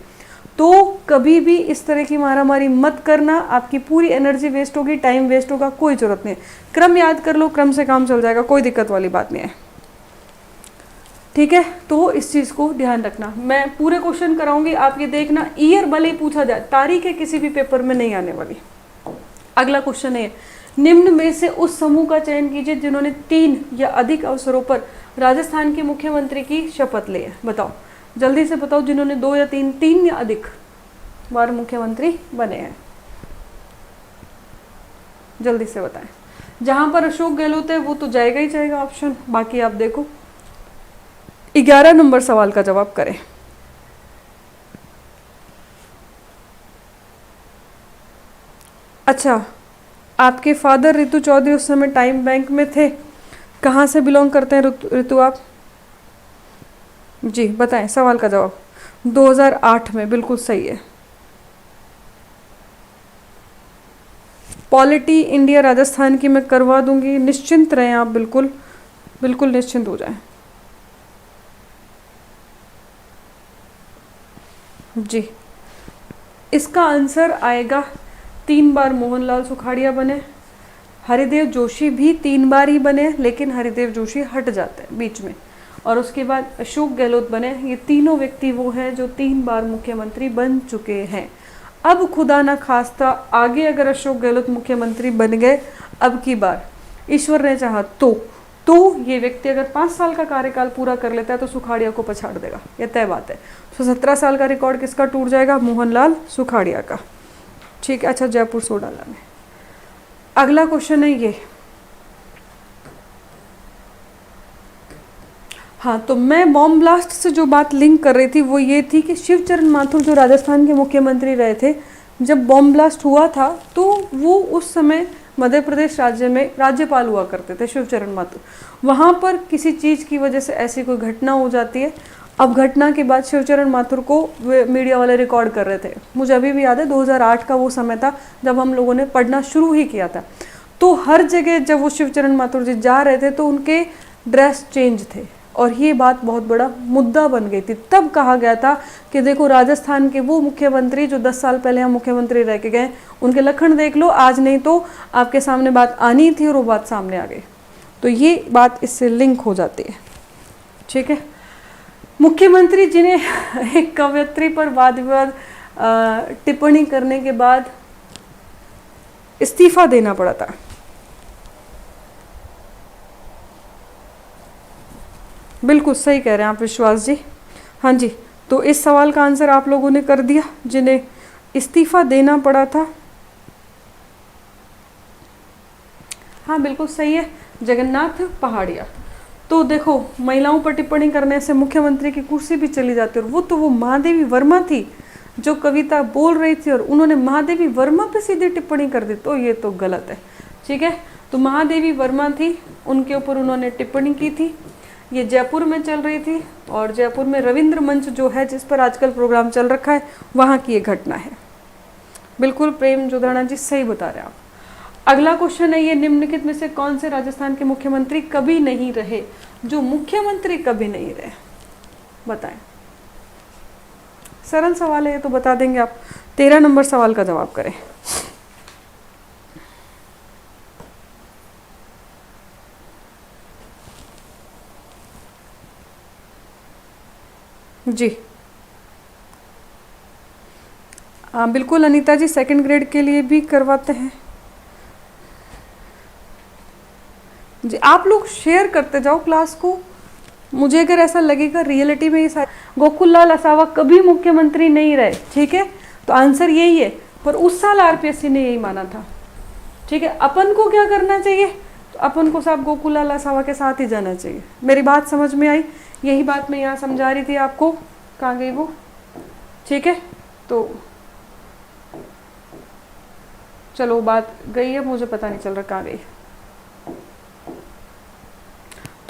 तो कभी भी इस तरह की मारामारी मत करना, आपकी पूरी एनर्जी वेस्ट होगी, टाइम वेस्ट होगा, कोई ज़रूरत नहीं है। क्रम याद कर लो, क्रम से काम चल जाएगा, कोई दिक्कत वाली बात नहीं है, ठीक है। तो इस चीज़ को ध्यान रखना। मैं पूरे क्वेश्चन कराऊंगी, आप ये देखना, ईयर भले ही पूछा जाए, तारीख है किसी भी पेपर में नहीं आने वाली। अगला क्वेश्चन है, निम्न में से उस समूह का चयन कीजिए जिन्होंने 3 या अधिक अवसरों पर राजस्थान के मुख्यमंत्री की शपथ ली है। बताओ, जल्दी से बताओ, जिन्होंने 2 या 3 या अधिक बार मुख्यमंत्री बने हैं, जल्दी से बताएं। जहां पर अशोक गहलोत है वो तो जाएगा ही जाएगा ऑप्शन, बाकी आप देखो। 11 नंबर सवाल का जवाब करें। अच्छा, आपके फादर ऋतु चौधरी उस समय टाइम बैंक में थे, कहाँ से बिलोंग करते हैं ऋतु आप? जी बताएं सवाल का जवाब। 2008 में, बिल्कुल सही है। पॉलिटी इंडिया राजस्थान की मैं करवा दूंगी, निश्चिंत रहें आप, बिल्कुल बिल्कुल निश्चिंत हो जाएं। जी, इसका आंसर आएगा 3 बार मोहनलाल सुखाड़िया बने, हरिदेव जोशी भी 3 बार ही बने, लेकिन हरिदेव जोशी हट जाते हैं बीच में, और उसके बाद अशोक गहलोत बने। ये तीनों व्यक्ति वो हैं जो 3 बार मुख्यमंत्री बन चुके हैं। अब खुदा ना खास्ता आगे अगर अशोक गहलोत मुख्यमंत्री बन गए अब की बार, ईश्वर ने चाहा तो ये व्यक्ति अगर 5 साल का कार्यकाल पूरा कर लेता है तो सुखाड़िया को पछाड़ देगा, ये तय बात है। तो 17 साल का रिकॉर्ड किसका टूट जाएगा? मोहनलाल सुखाड़िया का, ठीक है। अच्छा, जयपुर सोडाला में। अगला क्वेश्चन है ये, हाँ, तो मैं बॉम्ब ब्लास्ट से जो बात लिंक कर रही थी वो ये थी कि शिवचरण माथुर जो राजस्थान के मुख्यमंत्री रहे थे, जब बॉम्ब ब्लास्ट हुआ था तो वो उस समय मध्य प्रदेश राज्य में राज्यपाल हुआ करते थे शिवचरण माथुर। वहाँ पर किसी चीज़ की वजह से ऐसी कोई घटना हो जाती है। अब घटना के बाद शिवचरण माथुर को मीडिया वाले रिकॉर्ड कर रहे थे, मुझे अभी भी याद है 2008 का वो समय था जब हम लोगों ने पढ़ना शुरू ही किया था। तो हर जगह जब वो शिवचरण माथुर जी जा रहे थे तो उनके ड्रेस चेंज थे, और ये बात बहुत बड़ा मुद्दा बन गई थी। तब कहा गया था कि देखो राजस्थान के वो मुख्यमंत्री जो 10 साल पहले हम मुख्यमंत्री रह के गए, उनके लक्षण देख लो, आज नहीं तो आपके सामने बात आनी थी और वो बात सामने आ गई। तो ये बात इससे लिंक हो जाती है, ठीक है। मुख्यमंत्री जिन्हें एक कवयित्री पर वाद विवाद टिप्पणी करने के बाद इस्तीफा देना पड़ा था, बिल्कुल सही कह रहे हैं आप विश्वास जी, हाँ जी। तो इस सवाल का आंसर आप लोगों ने कर दिया, जिन्हें इस्तीफा देना पड़ा था। हाँ बिल्कुल सही है, जगन्नाथ पहाड़िया। तो देखो, महिलाओं पर टिप्पणी करने से मुख्यमंत्री की कुर्सी भी चली जाती है, और वो महादेवी वर्मा थी जो कविता बोल रही थी और उन्होंने महादेवी वर्मा पे सीधी टिप्पणी कर दी, तो ये तो गलत है, ठीक है। तो महादेवी वर्मा थी, उनके ऊपर उन्होंने टिप्पणी की थी। ये जयपुर में चल रही थी, और जयपुर में रविंद्र मंच जो है जिस पर आजकल प्रोग्राम चल रखा है, वहाँ की ये घटना है। बिल्कुल प्रेम जोधाना जी सही बता रहे हैं आप। अगला क्वेश्चन है ये, निम्नलिखित में से कौन से राजस्थान के मुख्यमंत्री कभी नहीं रहे? जो मुख्यमंत्री कभी नहीं रहे, बताएं। सरल सवाल है ये, तो बता देंगे आप। 13 नंबर सवाल का जवाब करें। जी बिल्कुल अनीता जी, सेकंड ग्रेड के लिए भी करवाते हैं जी। आप लोग शेयर करते जाओ क्लास को, मुझे अगर ऐसा लगेगा रियलिटी में ये सारे गोकुल लाल असावा कभी मुख्यमंत्री नहीं रहे, ठीक है, तो आंसर यही है। पर उस साल आरपीएससी ने यही माना था, ठीक है, अपन को क्या करना चाहिए, तो अपन को साहब गोकुललाल असावा के साथ ही जाना चाहिए। मेरी बात समझ में आई? यही बात मैं यहाँ समझा रही थी आपको। कहाँ गई वो? ठीक है, तो चलो बात गई है, मुझे पता नहीं चल रहा कहाँ गई।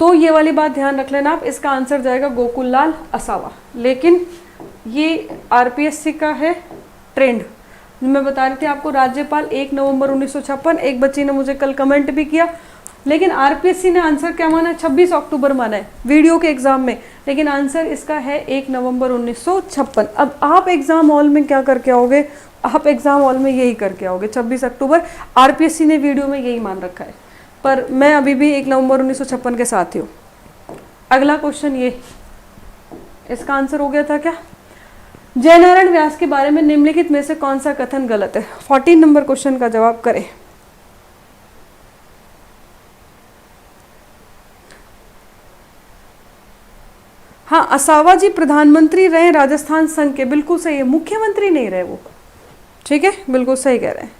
तो ये वाली बात ध्यान रख लेना आप, इसका आंसर जाएगा गोकुललाल असावा। लेकिन ये आरपीएससी का है ट्रेंड। मैं बता रही थी आपको, राज्यपाल 1 नवंबर 1956। एक बच्ची ने मुझे कल कमेंट भी किया, लेकिन आरपीएससी ने आंसर क्या माना है, 26 अक्टूबर माना है वीडियो के एग्जाम में, लेकिन आंसर इसका है 1 नवंबर 1956। अब आप एग्जाम हॉल में क्या करके आओगे, आप एग्जाम हॉल में यही करके आओगे 26 अक्टूबर। आरपीएससी ने वीडियो में यही मान रखा है, पर मैं अभी भी 1 नवंबर 1956 के साथ ही हूँ। अगला क्वेश्चन ये, इसका आंसर हो गया था क्या, जयनारायण व्यास के बारे में निम्नलिखित में से कौन सा कथन गलत है। 14 नंबर क्वेश्चन का जवाब करें। हाँ, असावा जी प्रधानमंत्री रहे राजस्थान संघ के, बिल्कुल सही है, मुख्यमंत्री नहीं रहे वो। ठीक है, बिल्कुल सही कह रहे हैं।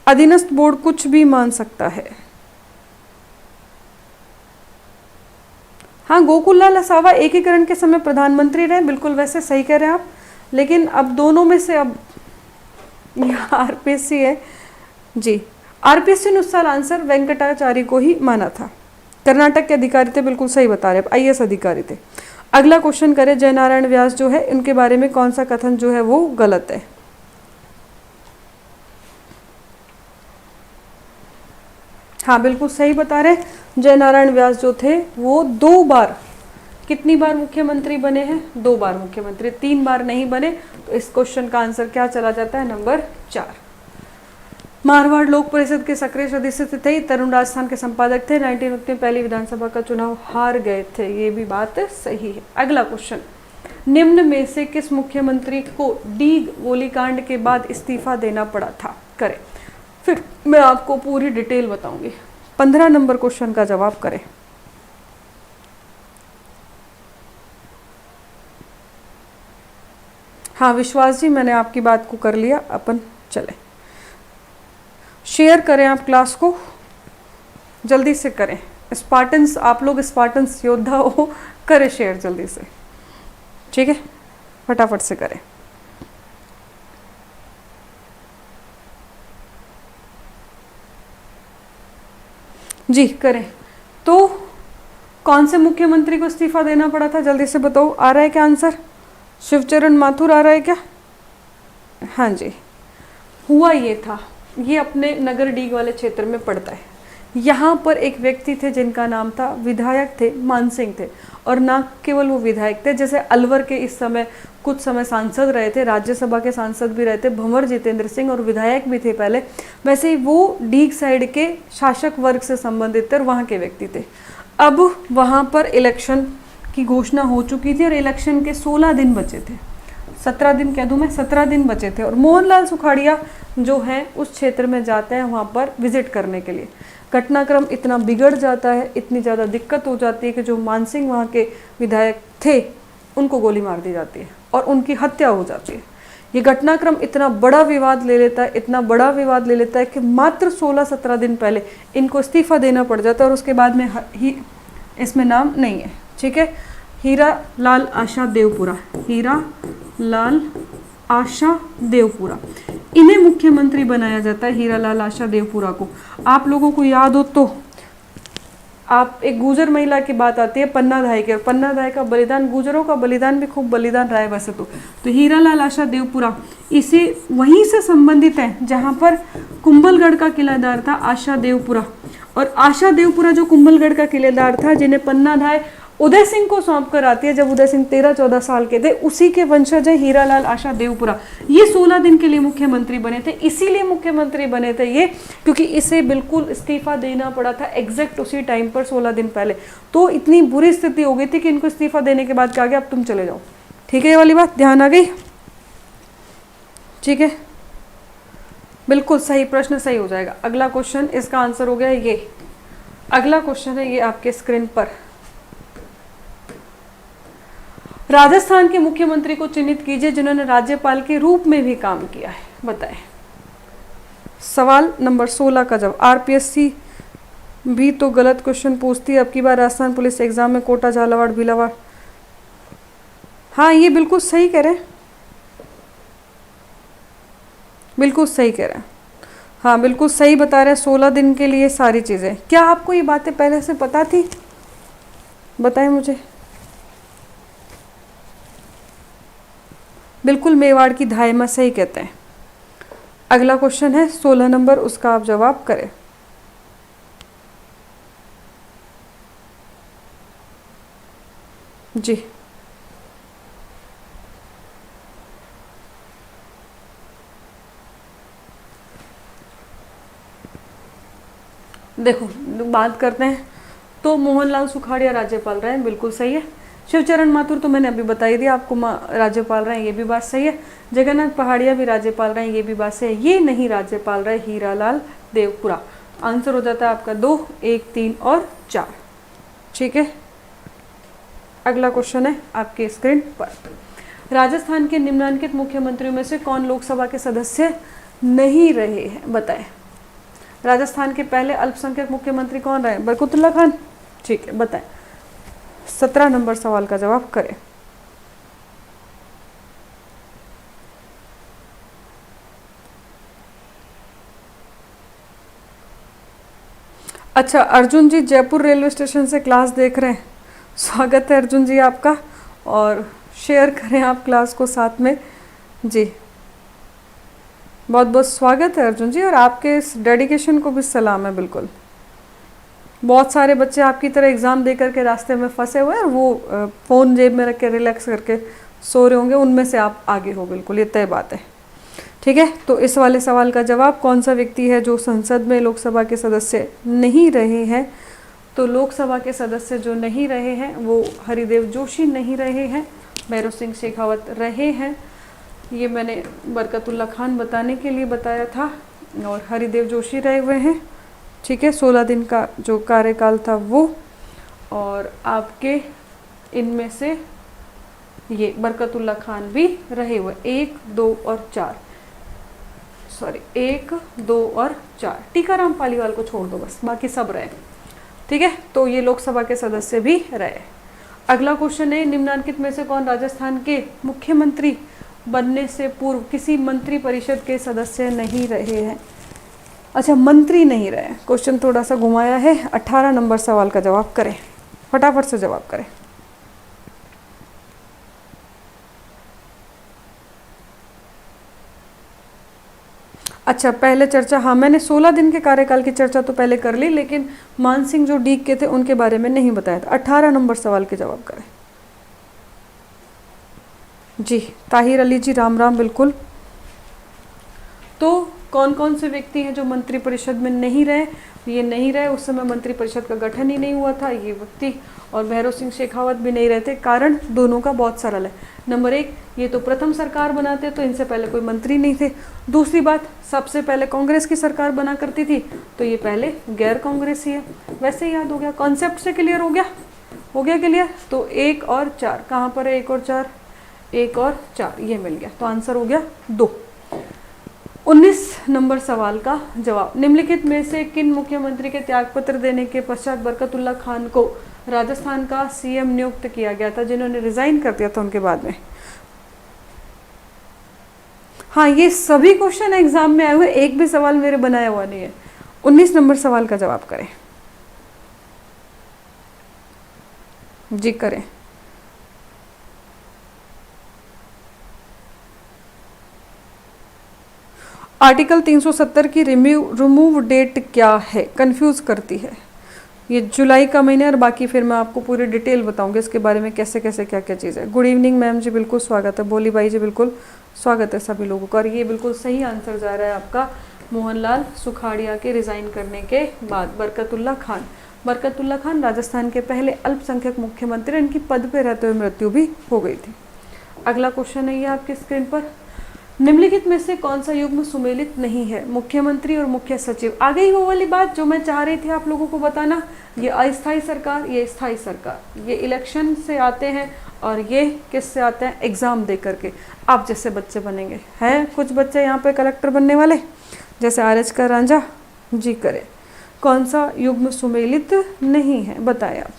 अधीनस्थ बोर्ड कुछ भी मान सकता है। हाँ, गोकुललाल असावा एकीकरण के समय प्रधानमंत्री रहे, बिल्कुल वैसे सही कह रहे हैं आप। लेकिन अब दोनों में से, अब यहाँ आरपीएससी है जी, आरपीएससी ने उस साल आंसर वेंकटाचार्य को ही माना था। कर्नाटक के अधिकारी थे, बिल्कुल सही बता रहे, आईएएस अधिकारी थे। अगला क्वेश्चन करें, जयनारायण व्यास जो है उनके बारे में कौन सा कथन जो है वो गलत है। हाँ, बिल्कुल सही बता रहे, जयनारायण व्यास जो थे वो 2 बार, कितनी बार मुख्यमंत्री बने हैं, 2 बार मुख्यमंत्री, 3 बार नहीं बने। तो इस क्वेश्चन का आंसर क्या चला जाता है, नंबर 4। मारवाड़ लोक परिषद के सक्रिय सदस्य थे, तरुण राजस्थान के संपादक थे, 1950 में पहली विधानसभा का चुनाव हार गए थे, ये भी बात सही है। अगला क्वेश्चन, निम्न में से किस मुख्यमंत्री को डीग गोलीकांड के बाद इस्तीफा देना पड़ा था, करें। फिर मैं आपको पूरी डिटेल बताऊंगी। 15 नंबर क्वेश्चन का जवाब करें। हाँ विश्वास जी, मैंने आपकी बात को कर लिया, अपन चले। शेयर करें आप क्लास को, जल्दी से करें। स्पार्टन्स, आप लोग स्पार्टन्स योद्धा हो, करें शेयर जल्दी से, ठीक है, फटाफट से करें। जी करें। तो कौन से मुख्यमंत्री को इस्तीफा देना पड़ा था, जल्दी से बताओ, आ रहा है क्या आंसर? शिवचरण माथुर आ रहा है क्या? हाँ जी, हुआ ये था, ये अपने नगर डीग वाले क्षेत्र में पड़ता है। यहाँ पर एक व्यक्ति थे जिनका नाम था, विधायक थे, मानसिंह थे। और ना केवल वो विधायक थे, जैसे अलवर के इस समय कुछ समय सांसद रहे थे, राज्यसभा के सांसद भी रहे थे भंवर जितेंद्र सिंह, और विधायक भी थे पहले, वैसे ही वो डीग साइड के शासक वर्ग से संबंधित थे और वहाँ के व्यक्ति थे। अब वहाँ पर इलेक्शन की घोषणा हो चुकी थी और इलेक्शन के 16 दिन बचे थे, 17 दिन कह दूं मैं, 17 दिन बचे थे। और मोहनलाल सुखाड़िया जो है उस क्षेत्र में जाते हैं वहाँ पर विजिट करने के लिए। घटनाक्रम इतना बिगड़ जाता है, इतनी ज़्यादा दिक्कत हो जाती है कि जो मानसिंह वहाँ के विधायक थे उनको गोली मार दी जाती है और उनकी हत्या हो जाती है। ये घटनाक्रम इतना बड़ा विवाद ले लेता है, इतना बड़ा विवाद ले लेता है कि मात्र 16-17 दिन पहले इनको इस्तीफा देना पड़ जाता है। और उसके बाद में ही इसमें नाम नहीं है, ठीक है। हीरा लाल आशा देवपुरा, हीरा लाल आशा देवपुरा, इन्हें मुख्यमंत्री बनाया जाता है, हीरा लाल आशा देवपुरा को। आप लोगों को याद हो तो आप, एक गुजर महिला की बात आती है, पन्ना धाय की, और पन्ना धाय का बलिदान, गुजरों का बलिदान भी खूब बलिदान रहा है वैसे तो हीरा लाल आशा देवपुरा इसे वहीं से संबंधित है जहाँ पर कुंभलगढ़ का किलेदार था आशा देवपुरा। और आशा देवपुरा जो कुंभलगढ़ का किलेदार था, जिन्हें पन्ना धाय उदय सिंह को सौंप कर आती है जब उदय सिंह 13-14 साल के थे, उसी के वंशज है हीरालाल आशा देवपुरा। ये 16 दिन के लिए मुख्यमंत्री बने थे, इसीलिए मुख्यमंत्री बने थे ये, क्योंकि इसे बिल्कुल इस्तीफा देना पड़ा था एग्जैक्ट उसी टाइम पर 16 दिन पहले। तो इतनी बुरी स्थिति हो गई थी कि इनको इस्तीफा देने के बाद कहा गया अब तुम चले जाओ, ठीक है। ये वाली बात ध्यान आ गई, ठीक है, बिल्कुल सही, प्रश्न सही हो जाएगा। अगला क्वेश्चन, इसका आंसर हो गया ये। अगला क्वेश्चन है ये आपके स्क्रीन पर, राजस्थान के मुख्यमंत्री को चिन्हित कीजिए जिन्होंने राज्यपाल के रूप में भी काम किया है, बताएं। सवाल नंबर 16 का जवाब, आरपीएससी भी तो गलत क्वेश्चन पूछती है। अब की बार राजस्थान पुलिस एग्जाम में कोटा, झालावाड़, भीलवाड़ा, हाँ ये बिल्कुल सही कह रहे हैं, बिल्कुल सही कह रहे हैं, हाँ बिल्कुल सही बता रहे हैं। 16 दिन के लिए सारी चीज़ें। क्या आपको ये बातें पहले से पता थी? बताएं मुझे। बिल्कुल मेवाड़ की धायमा सही कहते हैं। अगला क्वेश्चन है 16 नंबर, उसका आप जवाब करें। जी देखो, बात करते हैं तो मोहनलाल सुखाड़िया राज्यपाल रहे हैं, बिल्कुल सही है। शिवचरण माथुर तो मैंने अभी बताई दिया आपको, राज्यपाल रहे हैं, ये भी बात सही है। जगन्नाथ पहाड़िया भी राज्यपाल रहे हैं, ये भी बात सही है। ये नहीं राज्यपाल रहे हीरालाल देवपुरा। आंसर हो जाता है आपका 2, 1, 3 और 4। ठीक है, अगला क्वेश्चन है आपके स्क्रीन पर। राजस्थान के निम्नलिखित मुख्यमंत्रियों में से कौन लोकसभा के सदस्य नहीं रहे हैं? बताएं। राजस्थान के पहले अल्पसंख्यक मुख्यमंत्री कौन रहे? बरकतुल्ला खान। ठीक है, बताएं। 17 नंबर सवाल का जवाब करें। अच्छा, अर्जुन जी जयपुर रेलवे स्टेशन से क्लास देख रहे हैं, स्वागत है अर्जुन जी आपका, और शेयर करें आप क्लास को साथ में। जी बहुत बहुत स्वागत है अर्जुन जी, और आपके इस डेडिकेशन को भी सलाम है। बिल्कुल, बहुत सारे बच्चे आपकी तरह एग्ज़ाम दे करके रास्ते में फंसे हुए हैं और वो फ़ोन जेब में रख के रिलैक्स करके सो रहे होंगे, उनमें से आप आगे हो, बिल्कुल ये तय बात है। ठीक है, तो इस वाले सवाल का जवाब, कौन सा व्यक्ति है जो संसद में लोकसभा के सदस्य नहीं रहे हैं? तो लोकसभा के सदस्य जो नहीं रहे हैं वो हरिदेव जोशी नहीं रहे हैं, भैरव सिंह शेखावत रहे हैं, ये मैंने बरकतुल्ला खान बताने के लिए बताया था, और हरिदेव जोशी रहे हुए हैं। ठीक है, 16 दिन का जो कार्यकाल था वो, और आपके इनमें से ये बरकतुल्ला खान भी रहे हुए, 1, 2 और 4, सॉरी 1, 2 और 4। टीकाराम पालीवाल को छोड़ दो बस, बाकी सब रहे। ठीक है, तो ये लोकसभा के सदस्य भी रहे। अगला क्वेश्चन है, निम्नलिखित में से कौन राजस्थान के मुख्यमंत्री बनने से पूर्व किसी मंत्री परिषद के सदस्य नहीं रहे हैं? अच्छा, मंत्री नहीं रहे, क्वेश्चन थोड़ा सा घुमाया है। 18 नंबर सवाल का जवाब करें, फटाफट से जवाब करें। अच्छा, पहले चर्चा, हाँ मैंने 16 दिन के कार्यकाल की चर्चा तो पहले कर ली, लेकिन मान सिंह जो डीक के थे उनके बारे में नहीं बताया था। 18 नंबर सवाल के जवाब करें। जी ताहिर अली जी, राम राम, बिल्कुल। तो कौन कौन से व्यक्ति हैं जो मंत्री परिषद में नहीं रहे? ये नहीं रहे, उस समय मंत्री परिषद का गठन ही नहीं हुआ था ये व्यक्ति, और भैरव सिंह शेखावत भी नहीं रहते। कारण दोनों का बहुत सरल है। नंबर 1, ये तो प्रथम सरकार बनाते, तो इनसे पहले कोई मंत्री नहीं थे। दूसरी बात, सबसे पहले कांग्रेस की सरकार बना करती थी, तो ये पहले गैर कांग्रेसी है। वैसे ही याद हो गया, कॉन्सेप्ट से क्लियर हो गया, हो गया क्लियर। तो 1 और 4 कहाँ पर है? 1 और 4, 1 और 4 ये मिल गया, तो आंसर हो गया 2। 19 नंबर सवाल का जवाब, निम्नलिखित में से किन मुख्यमंत्री के त्यागपत्र देने के पश्चात बरकतुल्ला खान को राजस्थान का सीएम नियुक्त किया गया था, जिन्होंने रिजाइन कर दिया था उनके बाद में? हाँ, ये सभी क्वेश्चन एग्जाम में आए हुए, एक भी सवाल मेरे बनाया हुआ नहीं है। 19 नंबर सवाल का जवाब करें। जी करें। आर्टिकल 370 की रिमूव डेट क्या है? कंफ्यूज करती है। ये जुलाई का महीना है, और बाकी फिर मैं आपको पूरी डिटेल बताऊंगी इसके बारे में, कैसे कैसे क्या क्या चीज़ है। गुड इवनिंग मैम जी, बिल्कुल स्वागत है। बोली बाई जी, बिल्कुल स्वागत है सभी लोगों का। और ये बिल्कुल सही आंसर जा रहा है आपका, मोहनलाल सुखाड़िया के रिज़ाइन करने के बाद बरकतुल्ला खान। बरकतुल्ला खान राजस्थान के पहले अल्पसंख्यक मुख्यमंत्री, इनकी पद पे रहते हुए मृत्यु भी हो गई थी। अगला क्वेश्चन है ये आपकी स्क्रीन पर, निम्नलिखित में से कौन सा युग्म सुमेलित नहीं है? मुख्यमंत्री और मुख्य सचिव। आ गई वो वाली बात जो मैं चाह रही थी आप लोगों को बताना, ये अस्थायी सरकार, ये स्थायी सरकार, ये इलेक्शन से आते हैं और ये किससे आते हैं? एग्जाम दे करके। आप जैसे बच्चे बनेंगे, हैं कुछ बच्चे यहाँ पे कलेक्टर बनने वाले, जैसे आरज का रांझा, जी करें। कौन सा युग्म सुमेलित नहीं है, बताएं आप।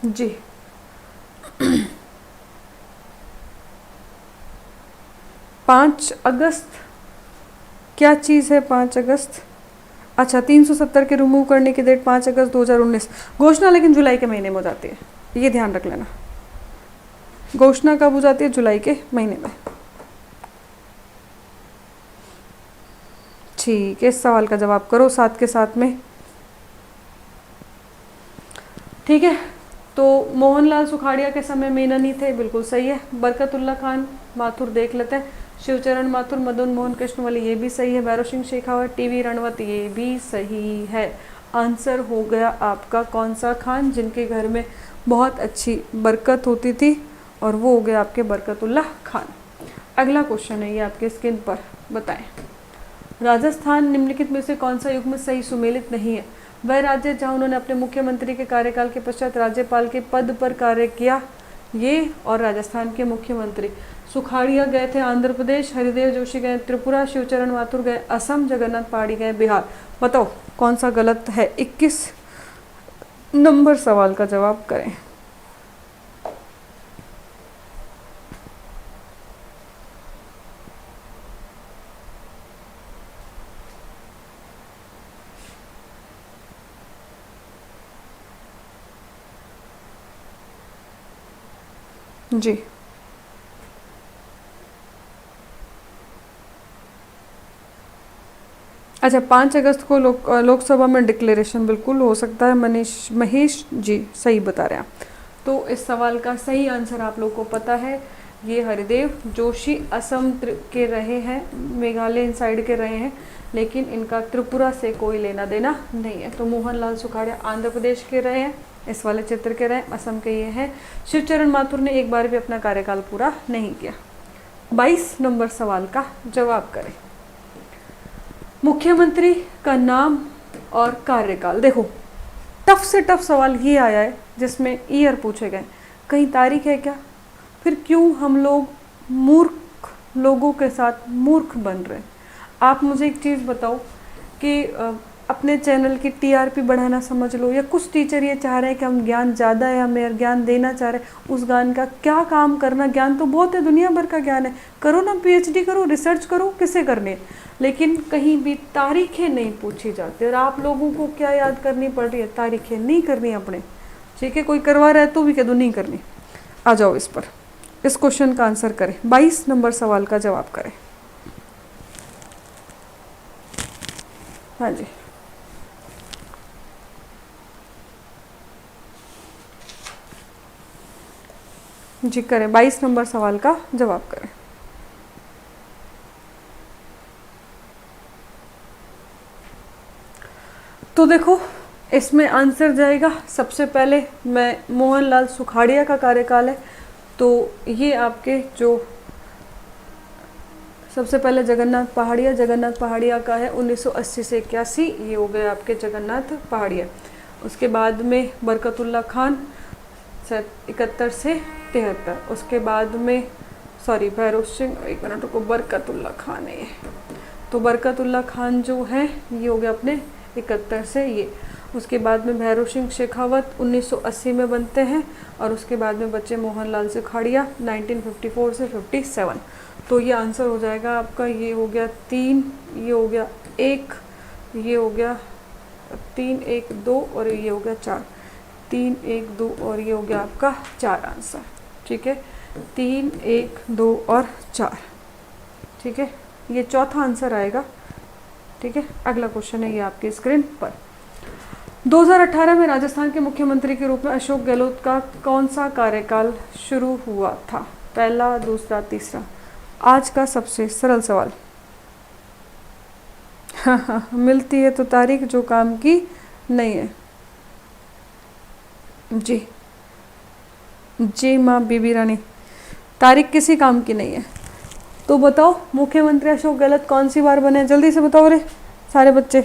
जी 5 अगस्त, क्या चीज़ है 5 अगस्त? अच्छा, 370 के रिमूव करने की डेट 5 अगस्त 2019। घोषणा लेकिन जुलाई के महीने में हो जाती है, ये ध्यान रख लेना। घोषणा कब हो जाती है? जुलाई के महीने में। ठीक है, इस सवाल का जवाब करो साथ के साथ में। ठीक है, तो मोहनलाल सुखाड़िया के समय मेनन नहीं थे, बिल्कुल सही है। बरकतुल्ला खान माथुर देख लेते हैं। शिवचरण माथुर, मदन मोहन कृष्णवाली, ये भी सही है। भैरव सिंह शेखावत, टीवी रणवत, ये भी सही है। आंसर हो गया आपका कौन सा खान, जिनके घर में बहुत अच्छी बरकत होती थी, और वो हो गया आपके बरकतुल्ला खान। अगला क्वेश्चन है ये आपके स्क्रीन पर, बताएं। राजस्थान निम्नलिखित में से कौन सा युग्म सही सुमेलित नहीं है? वह राज्य जहां उन्होंने अपने मुख्यमंत्री के कार्यकाल के पश्चात राज्यपाल के पद पर कार्य किया, ये और राजस्थान के मुख्यमंत्री। सुखाड़िया गए थे आंध्र प्रदेश, हरिदेव जोशी गए त्रिपुरा, शिवचरण माथुर गए असम, जगन्नाथ पहाड़ी गए बिहार। बताओ कौन सा गलत है? 21 नंबर सवाल का जवाब करें। जी अच्छा, 5 अगस्त को लोकसभा में डिक्लेरेशन बिल्कुल हो सकता है। महेश जी सही बता रहे हैं आप। तो इस सवाल का सही आंसर आप लोग को पता है, ये हरिदेव जोशी असम के रहे हैं, मेघालय इन साइड के रहे हैं, लेकिन इनका त्रिपुरा से कोई लेना देना नहीं है। तो मोहनलाल सुखाड़िया आंध्र प्रदेश के रहे हैं, इस वाले चित्र के रहे, असम के ये हैं। शिवचरण माथुर ने एक बार भी अपना कार्यकाल पूरा नहीं किया। 22 नंबर सवाल का जवाब करें। मुख्यमंत्री का नाम और कार्यकाल। देखो टफ से टफ सवाल ये आया है जिसमें ईयर पूछे गए, कहीं तारीख है क्या? फिर क्यों हम लोग मूर्ख लोगों के साथ मूर्ख बन रहे हैं? आप मुझे एक चीज़ बताओ कि अपने चैनल की टीआरपी बढ़ाना समझ लो, या कुछ टीचर ये चाह रहे हैं कि हम ज्ञान ज़्यादा है, हमें ज्ञान देना चाह रहे हैं, उस ज्ञान का क्या काम करना? ज्ञान तो बहुत है, दुनिया भर का ज्ञान है, करो ना, पीएचडी करो, रिसर्च करो, किसे करनी है, लेकिन कहीं भी तारीखें नहीं पूछी जाती। और आप लोगों को क्या याद करनी पड़ रही है? तारीखें नहीं करनी अपने, ठीक है? कोई करवा रहा है तो भी कह दो नहीं करनी। आ जाओ इस पर, इस क्वेश्चन का आंसर करें। 22 नंबर सवाल का जवाब करें। हाँ जी, जी करें, 22 नंबर सवाल का जवाब करें। तो देखो इसमें आंसर जाएगा, सबसे पहले मैं मोहनलाल सुखाड़िया का कार्यकाल है, तो ये आपके जो सबसे पहले जगन्नाथ पहाड़िया का है 1980 से 81, ये हो गया आपके जगन्नाथ पहाड़िया। उसके बाद में बरकतुल्ला खान 71 से 73, उसके बाद में भैरव सिंह, एक मिनट रुको, बरकतुल्ला खान है ये, तो बरकतुल्ला खान जो है ये हो गया अपने 71 से ये। उसके बाद में भैरव सिंह शेखावत 1980 में बनते हैं, और उसके बाद में बच्चे मोहनलाल सुखाड़िया 1954 से 57। तो ये आंसर हो जाएगा आपका, ये हो गया 3, ये हो गया 1, ये हो गया 3, 1, 2 और ये हो गया 4, 3, 1, 2 और ये हो गया आपका 4 आंसर, ठीक है? 3, 1, 2 और 4, ठीक है? ये चौथा आंसर आएगा, ठीक है? अगला क्वेश्चन है ये आपके स्क्रीन पर। 2018 में राजस्थान के मुख्यमंत्री के रूप में अशोक गहलोत का कौन सा कार्यकाल शुरू हुआ था? पहला, दूसरा, तीसरा। आज का सबसे सरल सवाल। हाँ, मिलती है तो तारीख जो काम की नहीं है। जी माँ बीबी रानी, तारीख किसी काम की नहीं है। तो बताओ मुख्यमंत्री अशोक गहलोत कौन सी बार बने? जल्दी से बताओ रे सारे बच्चे।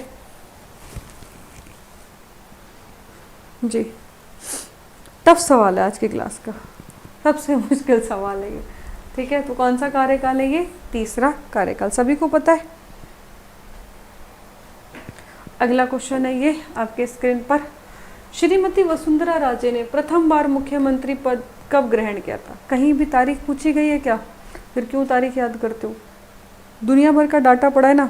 जी टफ सवाल है आज की क्लास का, सबसे मुश्किल सवाल है ये। ठीक है, तो कौन सा कार्यकाल है ये? तीसरा कार्यकाल, सभी को पता है। अगला क्वेश्चन है ये आपके स्क्रीन पर, श्रीमती वसुंधरा राजे ने प्रथम बार मुख्यमंत्री पद कब ग्रहण किया था? कहीं भी तारीख पूछी गई है क्या? फिर क्यों तारीख याद करते हो? दुनिया भर का डाटा पड़ा है ना,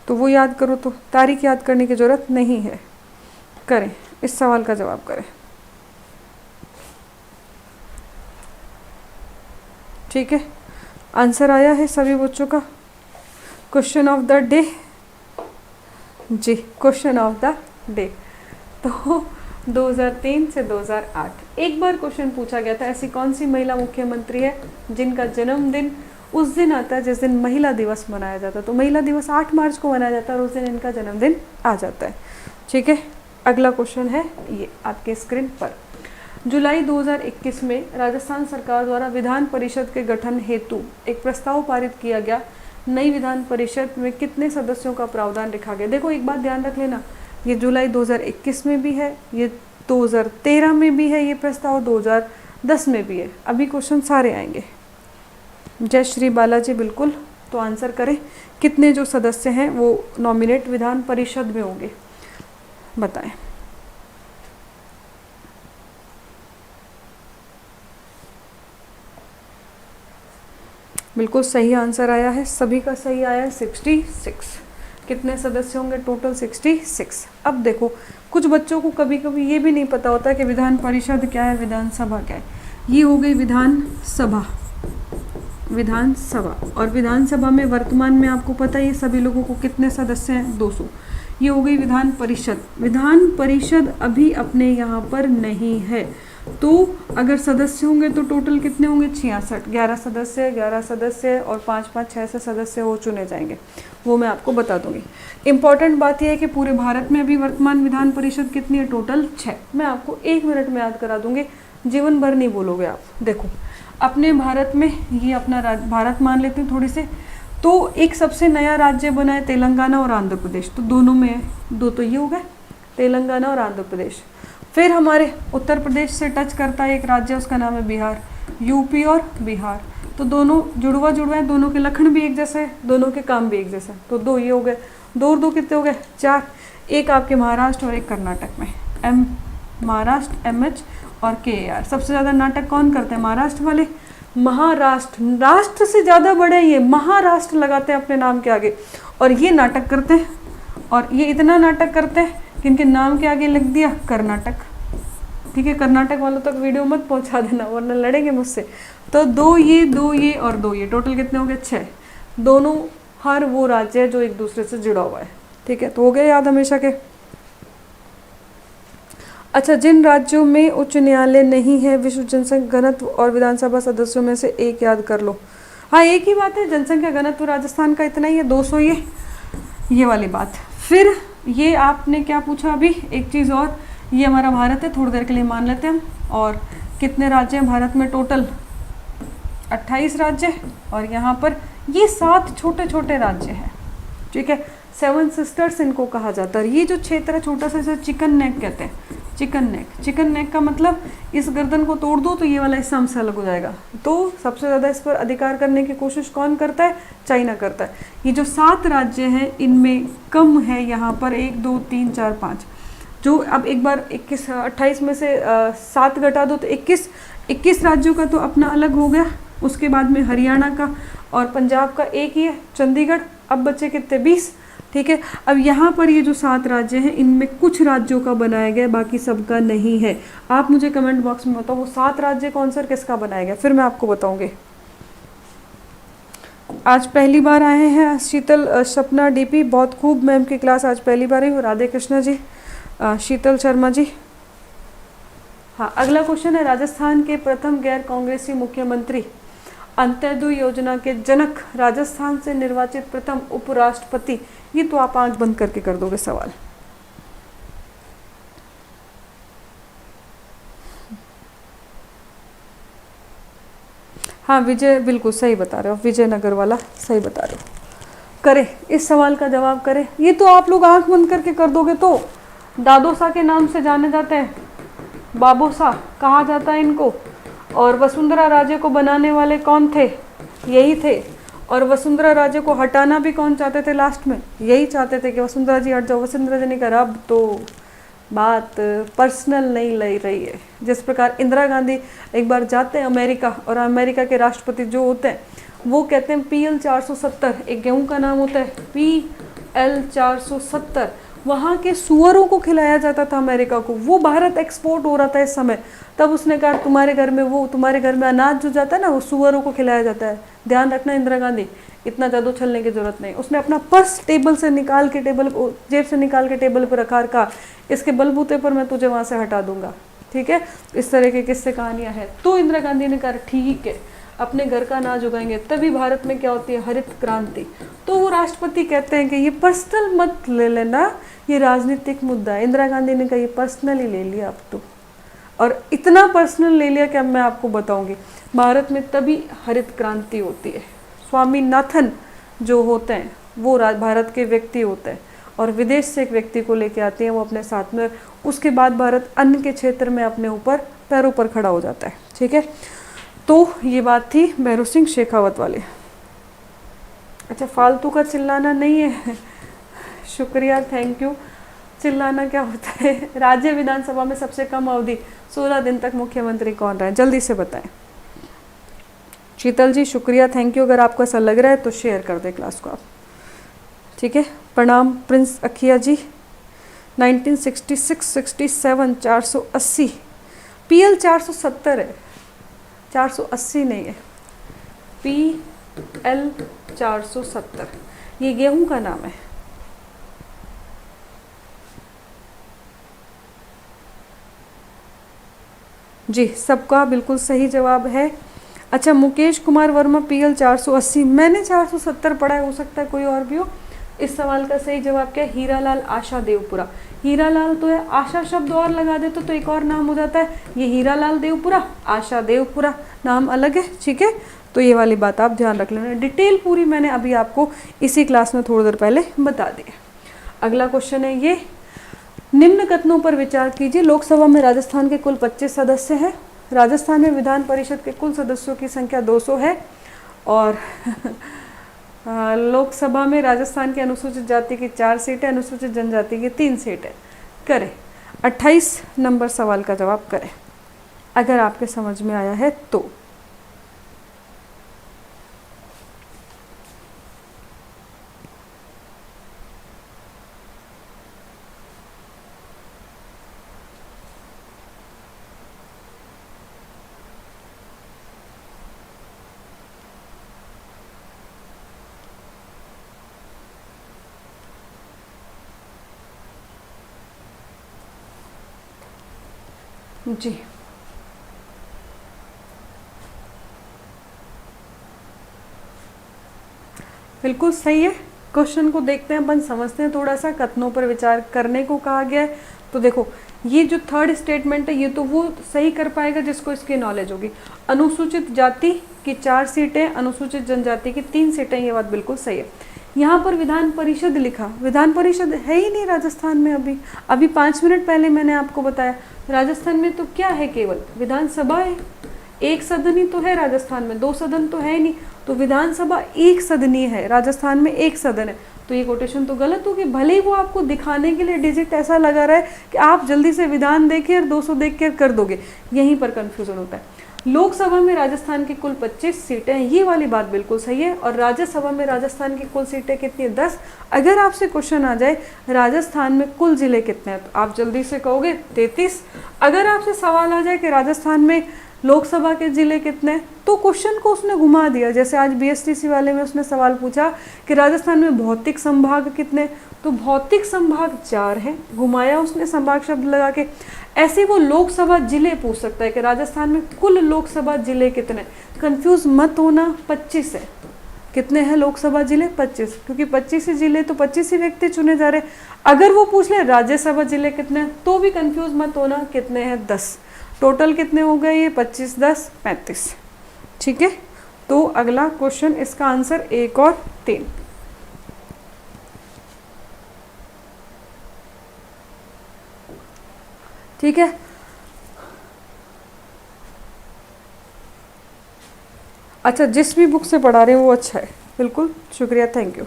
तो वो याद करो, तो तारीख याद करने की जरूरत नहीं है। करें, इस सवाल का जवाब करें। ठीक है, आंसर आया है सभी बच्चों का। क्वेश्चन ऑफ द डे, जी क्वेश्चन ऑफ द डे, तो 2003 से 2008 एक बार क्वेश्चन पूछा गया था, ऐसी कौन सी महिला मुख्यमंत्री है जिनका जन्मदिन उस दिन आता है जिस दिन महिला दिवस मनाया जाता है? तो महिला दिवस 8 मार्च को मनाया जाता है और उस दिन इनका जन्मदिन आ जाता है। ठीक है, अगला क्वेश्चन है ये आपके स्क्रीन पर, जुलाई 2021 में राजस्थान सरकार द्वारा विधान परिषद के गठन हेतु एक प्रस्ताव पारित किया गया। नई विधान परिषद में कितने सदस्यों का प्रावधान रखा गया? देखो एक बात ध्यान रख लेना, ये जुलाई 2021 में भी है, ये 2013 में भी है ये प्रस्ताव, 2010 में भी है। अभी क्वेश्चन सारे आएंगे। जय श्री बालाजी, बिल्कुल, तो आंसर करें, कितने जो सदस्य हैं वो नॉमिनेट विधान परिषद में होंगे, बताएं। बिल्कुल सही आंसर आया है, सभी का सही आया है, 66। कितने सदस्य होंगे टोटल? 66। अब देखो, कुछ बच्चों को कभी कभी ये भी नहीं पता होता कि विधान परिषद क्या है, विधानसभा क्या है। ये हो गई विधानसभा, विधानसभा, और विधानसभा में वर्तमान में आपको पता है ये सभी लोगों को कितने सदस्य हैं? 200। ये हो गई विधान परिषद। विधान परिषद अभी अपने यहाँ पर नहीं है, तो अगर सदस्य होंगे तो टोटल कितने होंगे? 66। 11 सदस्य, 11 सदस्य और 5-5 6 से सदस्य वो चुने जाएंगे, वो मैं आपको बता दूंगी। इम्पॉर्टेंट बात यह है कि पूरे भारत में अभी वर्तमान विधान परिषद कितनी है? टोटल 6। मैं आपको 1 मिनट में याद करा दूंगी, जीवन भर नहीं बोलोगे आप। देखो अपने भारत में, ये अपना भारत मान लेते हैं थोड़ी से, तो एक सबसे नया राज्य बना है तेलंगाना और आंध्र प्रदेश, तो दोनों में 2 तो ये हो गए, तेलंगाना और आंध्र प्रदेश। फिर हमारे उत्तर प्रदेश से टच करता है एक राज्य, उसका नाम है बिहार, यूपी और बिहार, तो दोनों जुड़वा है, दोनों के लक्षण भी एक जैसे है, दोनों के काम भी एक जैसे, तो 2 ये हो गए, 2 और 2 कितने हो गए? 4। एक आपके महाराष्ट्र और एक कर्नाटक में, महाराष्ट्र MH और KAR। सबसे ज़्यादा नाटक कौन करते हैं? महाराष्ट्र वाले। महाराष्ट्र, राष्ट्र से ज़्यादा बड़े ये महाराष्ट्र लगाते हैं अपने नाम के आगे, और ये नाटक करते हैं, और ये इतना नाटक करते हैं कि इनके नाम के आगे लिख दिया कर्नाटक। ठीक है, कर्नाटक वालों तक वीडियो मत पहुंचा देना वरना लड़ेंगे मुझसे। तो 2 ये, 2 ये और 2 ये, टोटल कितने हो गए? 6। दोनों हर वो राज्य है जो एक दूसरे से जुड़ा हुआ है। ठीक है, तो हो गए याद हमेशा के। अच्छा, जिन राज्यों में उच्च न्यायालय नहीं है, विश्व जनसंख्या घनत्व और विधानसभा सदस्यों में से एक याद कर लो। हाँ, एक ही बात है, जनसंख्या घनत्व राजस्थान का इतना ही है, 200 ये वाली बात। फिर ये आपने क्या पूछा अभी, एक चीज़ और, ये हमारा भारत है, थोड़ी देर के लिए मान लेते हैं हम। और कितने राज्य हैं भारत में? टोटल 28 राज्य, और यहाँ पर ये 7 छोटे छोटे राज्य हैं। ठीक है, 7 सिस्टर्स इनको कहा जाता है। ये जो क्षेत्र है छोटा सा, इसे चिकन नेक कहते हैं। चिकन नेक, चिकन नेक का मतलब इस गर्दन को तोड़ दो तो ये वाला हिस्सा हमसे अलग हो जाएगा। तो सबसे ज़्यादा इस पर अधिकार करने की कोशिश कौन करता है? चाइना करता है। ये जो 7 राज्य हैं इनमें कम है यहाँ पर 1 2 3 4 5, जो अब एक बार 28 में से 7 घटा दो तो 21 राज्यों का तो अपना अलग हो गया। उसके बाद में हरियाणा का और पंजाब का एक ही है, चंडीगढ़। अब बचे कितने? 20। ठीक है, अब यहाँ पर ये जो 7 राज्य हैं इनमें कुछ राज्यों का बनाया गया, बाकी सबका नहीं है। आप मुझे कमेंट बॉक्स में बताओ वो 7 राज्य कौन सा, किसका बनाया गया, फिर मैं आपको बताऊंगी। आज पहली बार आए हैं शीतल सपना DP, बहुत खूब मैम की क्लास आज पहली बार ही हो। राधे कृष्णा जी, शीतल शर्मा जी। हाँ, अगला क्वेश्चन है, राजस्थान के प्रथम गैर कांग्रेसी मुख्यमंत्री, अंत्योदय योजना के जनक, राजस्थान से निर्वाचित प्रथम उपराष्ट्रपति। ये तो आप आंख बंद करके कर दोगे सवाल। हाँ विजय, बिल्कुल सही बता रहे हो, विजयनगर वाला सही बता रहे हो। करें, इस सवाल का जवाब करें। ये तो आप लोग आंख बंद करके कर दोगे। तो दादोसा के नाम से जाने जाते हैं, बाबोसा कहा जाता है इनको। और वसुंधरा राजे को बनाने वाले कौन थे? यही थे। और वसुंधरा राजे को हटाना भी कौन चाहते थे? लास्ट में यही चाहते थे कि वसुंधरा जी हट जाओ। वसुंधरा जी ने कहा अब तो बात पर्सनल नहीं ले रही है। जिस प्रकार इंदिरा गांधी एक बार जाते हैं अमेरिका, और अमेरिका के राष्ट्रपति जो होते हैं वो कहते हैं PL 470, एक गेहूं का नाम होता है PL 470, वहाँ के सुअरों को खिलाया जाता था अमेरिका को। वो भारत एक्सपोर्ट हो रहा था इस समय। तब उसने कहा तुम्हारे घर में अनाज जो जाता है ना वो सुअरों को खिलाया जाता है। ध्यान रखना इंदिरा गांधी, इतना ज़्यादा उछलने की जरूरत नहीं। उसने अपना पर्स जेब से निकाल के टेबल पर रखा, कहा इसके बलबूते पर मैं तुझे वहाँ से हटा दूंगा। ठीक है, इस तरह के किस्से कहानियाँ हैं। तो इंदिरा गांधी ने कहा ठीक है, अपने घर का अनाज उगाएंगे। तभी भारत में क्या होती है? हरित क्रांति। तो वो राष्ट्रपति कहते हैं कि ये पर्सनल मत ले लेना, ये राजनीतिक मुद्दा है। इंदिरा गांधी ने कहा ये पर्सनली ले लिया अब तो, और इतना पर्सनल ले लिया कि अब मैं आपको बताऊंगी। भारत में तभी हरित क्रांति होती है। स्वामीनाथन जो होते हैं वो भारत के व्यक्ति होते हैं, और विदेश से एक व्यक्ति को लेके आते हैं वो अपने साथ में। उसके बाद भारत अन्न के क्षेत्र में अपने ऊपर पैरों पर खड़ा हो जाता है। ठीक है, तो ये बात थी भैरव सिंह शेखावत वाली। अच्छा, फालतू का चिल्लाना नहीं है। शुक्रिया, थैंक यू। चिल्लाना क्या होता है? राज्य विधानसभा में सबसे कम अवधि 16 दिन तक मुख्यमंत्री कौन रहा है? जल्दी से बताएं। शीतल जी शुक्रिया, थैंक यू। अगर आपको ऐसा लग रहा है तो शेयर कर दें क्लास को आप। ठीक है, प्रणाम प्रिंस अखिया जी। 1966, 67, 480, PL 470 है, 480 नहीं है, PL 470। ये गेहूं का नाम है। जी, सबका बिल्कुल सही जवाब है। अच्छा, मुकेश कुमार वर्मा PL 480, मैंने 470 पढ़ा है, हो सकता है कोई और भी हो। इस सवाल का सही जवाब क्या है? हीरालाल आशा देवपुरा। हीरालाल तो है, आशा शब्द और लगा दे तो एक और नाम हो जाता है। ये हीरालाल देवपुरा, आशा देवपुरा, नाम अलग है। ठीक है, तो ये वाली बात आप ध्यान रख लेना। डिटेल पूरी मैंने अभी आपको इसी क्लास में थोड़ी देर पहले बता दी है। अगला क्वेश्चन है ये, निम्न कथनों पर विचार कीजिए। लोकसभा में राजस्थान के कुल 25 सदस्य हैं। राजस्थान में विधान परिषद के कुल सदस्यों की संख्या 200 है, और लोकसभा में राजस्थान के अनुसूचित जाति की 4 सीटें, अनुसूचित जनजाति की 3 सीटें। करें 28 नंबर सवाल का जवाब करें, अगर आपके समझ में आया है तो। जी, बिल्कुल सही है। क्वेश्चन को देखते हैं अपन, समझते हैं थोड़ा सा। कथनों पर विचार करने को कहा गया है, तो देखो ये जो थर्ड स्टेटमेंट है ये तो वो सही कर पाएगा जिसको इसकी नॉलेज होगी। अनुसूचित जाति की 4 सीटें, अनुसूचित जनजाति की 3 सीटें, ये बात बिल्कुल सही है। यहाँ पर विधान परिषद लिखा, विधान परिषद है ही नहीं राजस्थान में। अभी 5 मिनट पहले मैंने आपको बताया, राजस्थान में तो क्या है, केवल विधानसभा है। एक सदन ही तो है राजस्थान में, 2 सदन तो है नहीं। तो विधानसभा एक सदनीय है, राजस्थान में एक सदन है। तो ये कोटेशन तो गलत होगी। भले ही वो आपको दिखाने के लिए डिजिट ऐसा लगा रहा है कि आप जल्दी से विधान देख और 200 देख कर कर दोगे, यहीं पर कंफ्यूजन होता है। लोकसभा में राजस्थान की कुल 25 सीटें हैं, ये वाली बात बिल्कुल सही है। और राज्यसभा में राजस्थान की कुल सीटें कितनी है? 10। अगर आपसे क्वेश्चन आ जाए राजस्थान में कुल जिले कितने हैं, तो आप जल्दी से कहोगे 33। अगर आपसे सवाल आ जाए कि राजस्थान में लोकसभा के जिले कितने, तो क्वेश्चन को उसने घुमा दिया। जैसे आज BSTC वाले में उसने सवाल पूछा कि राजस्थान में भौतिक संभाग कितने, तो भौतिक संभाग 4 हैं, घुमाया उसने संभाग शब्द लगा के। ऐसे वो लोकसभा जिले पूछ सकता है कि राजस्थान में कुल लोकसभा जिले कितने। कंफ्यूज मत होना, 25 है। कितने हैं लोकसभा जिले? 25, क्योंकि 25 ही जिले तो 25 ही व्यक्ति चुने जा रहे। अगर वो पूछ ले राज्यसभा जिले कितने, तो भी कंफ्यूज मत होना, कितने हैं? 10। टोटल कितने हो गए ये? 25, 10, 35। ठीक है, तो अगला क्वेश्चन, इसका आंसर 1 और 3। ठीक है, अच्छा, जिस भी बुक से पढ़ा रहे हैं वो अच्छा है, बिल्कुल शुक्रिया, थैंक यू।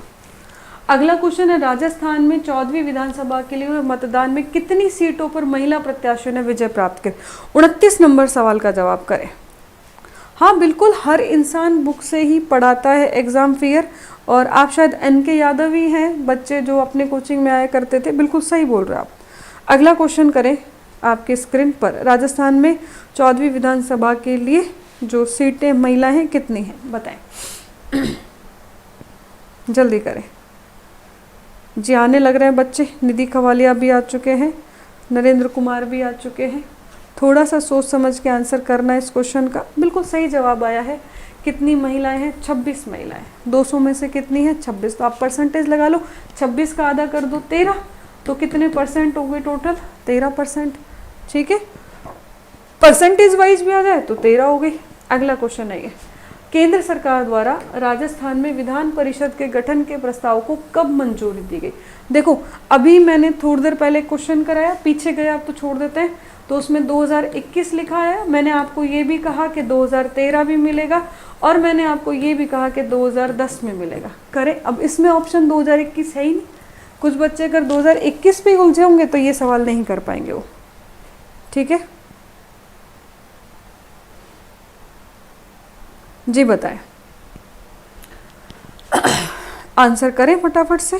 अगला क्वेश्चन है, राजस्थान में 14वीं विधानसभा के लिए हुए मतदान में कितनी सीटों पर महिला प्रत्याशियों ने विजय प्राप्त की? 29 नंबर सवाल का जवाब करें। हाँ बिल्कुल, हर इंसान बुक से ही पढ़ाता है एग्जाम फियर, और आप शायद NK यादव ही हैं बच्चे जो अपने कोचिंग में आया करते थे, बिल्कुल सही बोल रहे हैं आप। अगला क्वेश्चन करें आपके स्क्रीन पर, राजस्थान में 14वीं विधानसभा के लिए जो सीटें महिला हैं कितनी हैं बताएं। जल्दी करें जी, आने लग रहे हैं बच्चे। निधि खवालिया भी आ चुके हैं, नरेंद्र कुमार भी आ चुके हैं। थोड़ा सा सोच समझ के आंसर करना है इस क्वेश्चन का। बिल्कुल सही जवाब आया है। कितनी महिलाएं हैं? 26 महिलाएं। 200 में से कितनी है? 26। तो आप परसेंटेज लगा लो, 26 का आधा कर दो 13, तो कितने परसेंट हो गए टोटल? 13%। ठीक है, परसेंटेज वाइज भी आ जाए तो 13 हो गई। अगला क्वेश्चन है ये, केंद्र सरकार द्वारा राजस्थान में विधान परिषद के गठन के प्रस्ताव को कब मंजूरी दी गई? देखो, अभी मैंने थोड़ी देर पहले क्वेश्चन कराया, पीछे गए आप तो छोड़ देते हैं, तो उसमें 2021 लिखा है। मैंने आपको ये भी कहा कि 2013 भी मिलेगा, और मैंने आपको ये भी कहा कि 2010 में मिलेगा। करें, अब इसमें ऑप्शन 2021 है ही नहीं। कुछ बच्चे अगर 2021 पे उलझे होंगे तो ये सवाल नहीं कर पाएंगे वो। ठीक है जी, बताएं, आंसर करें फटाफट से।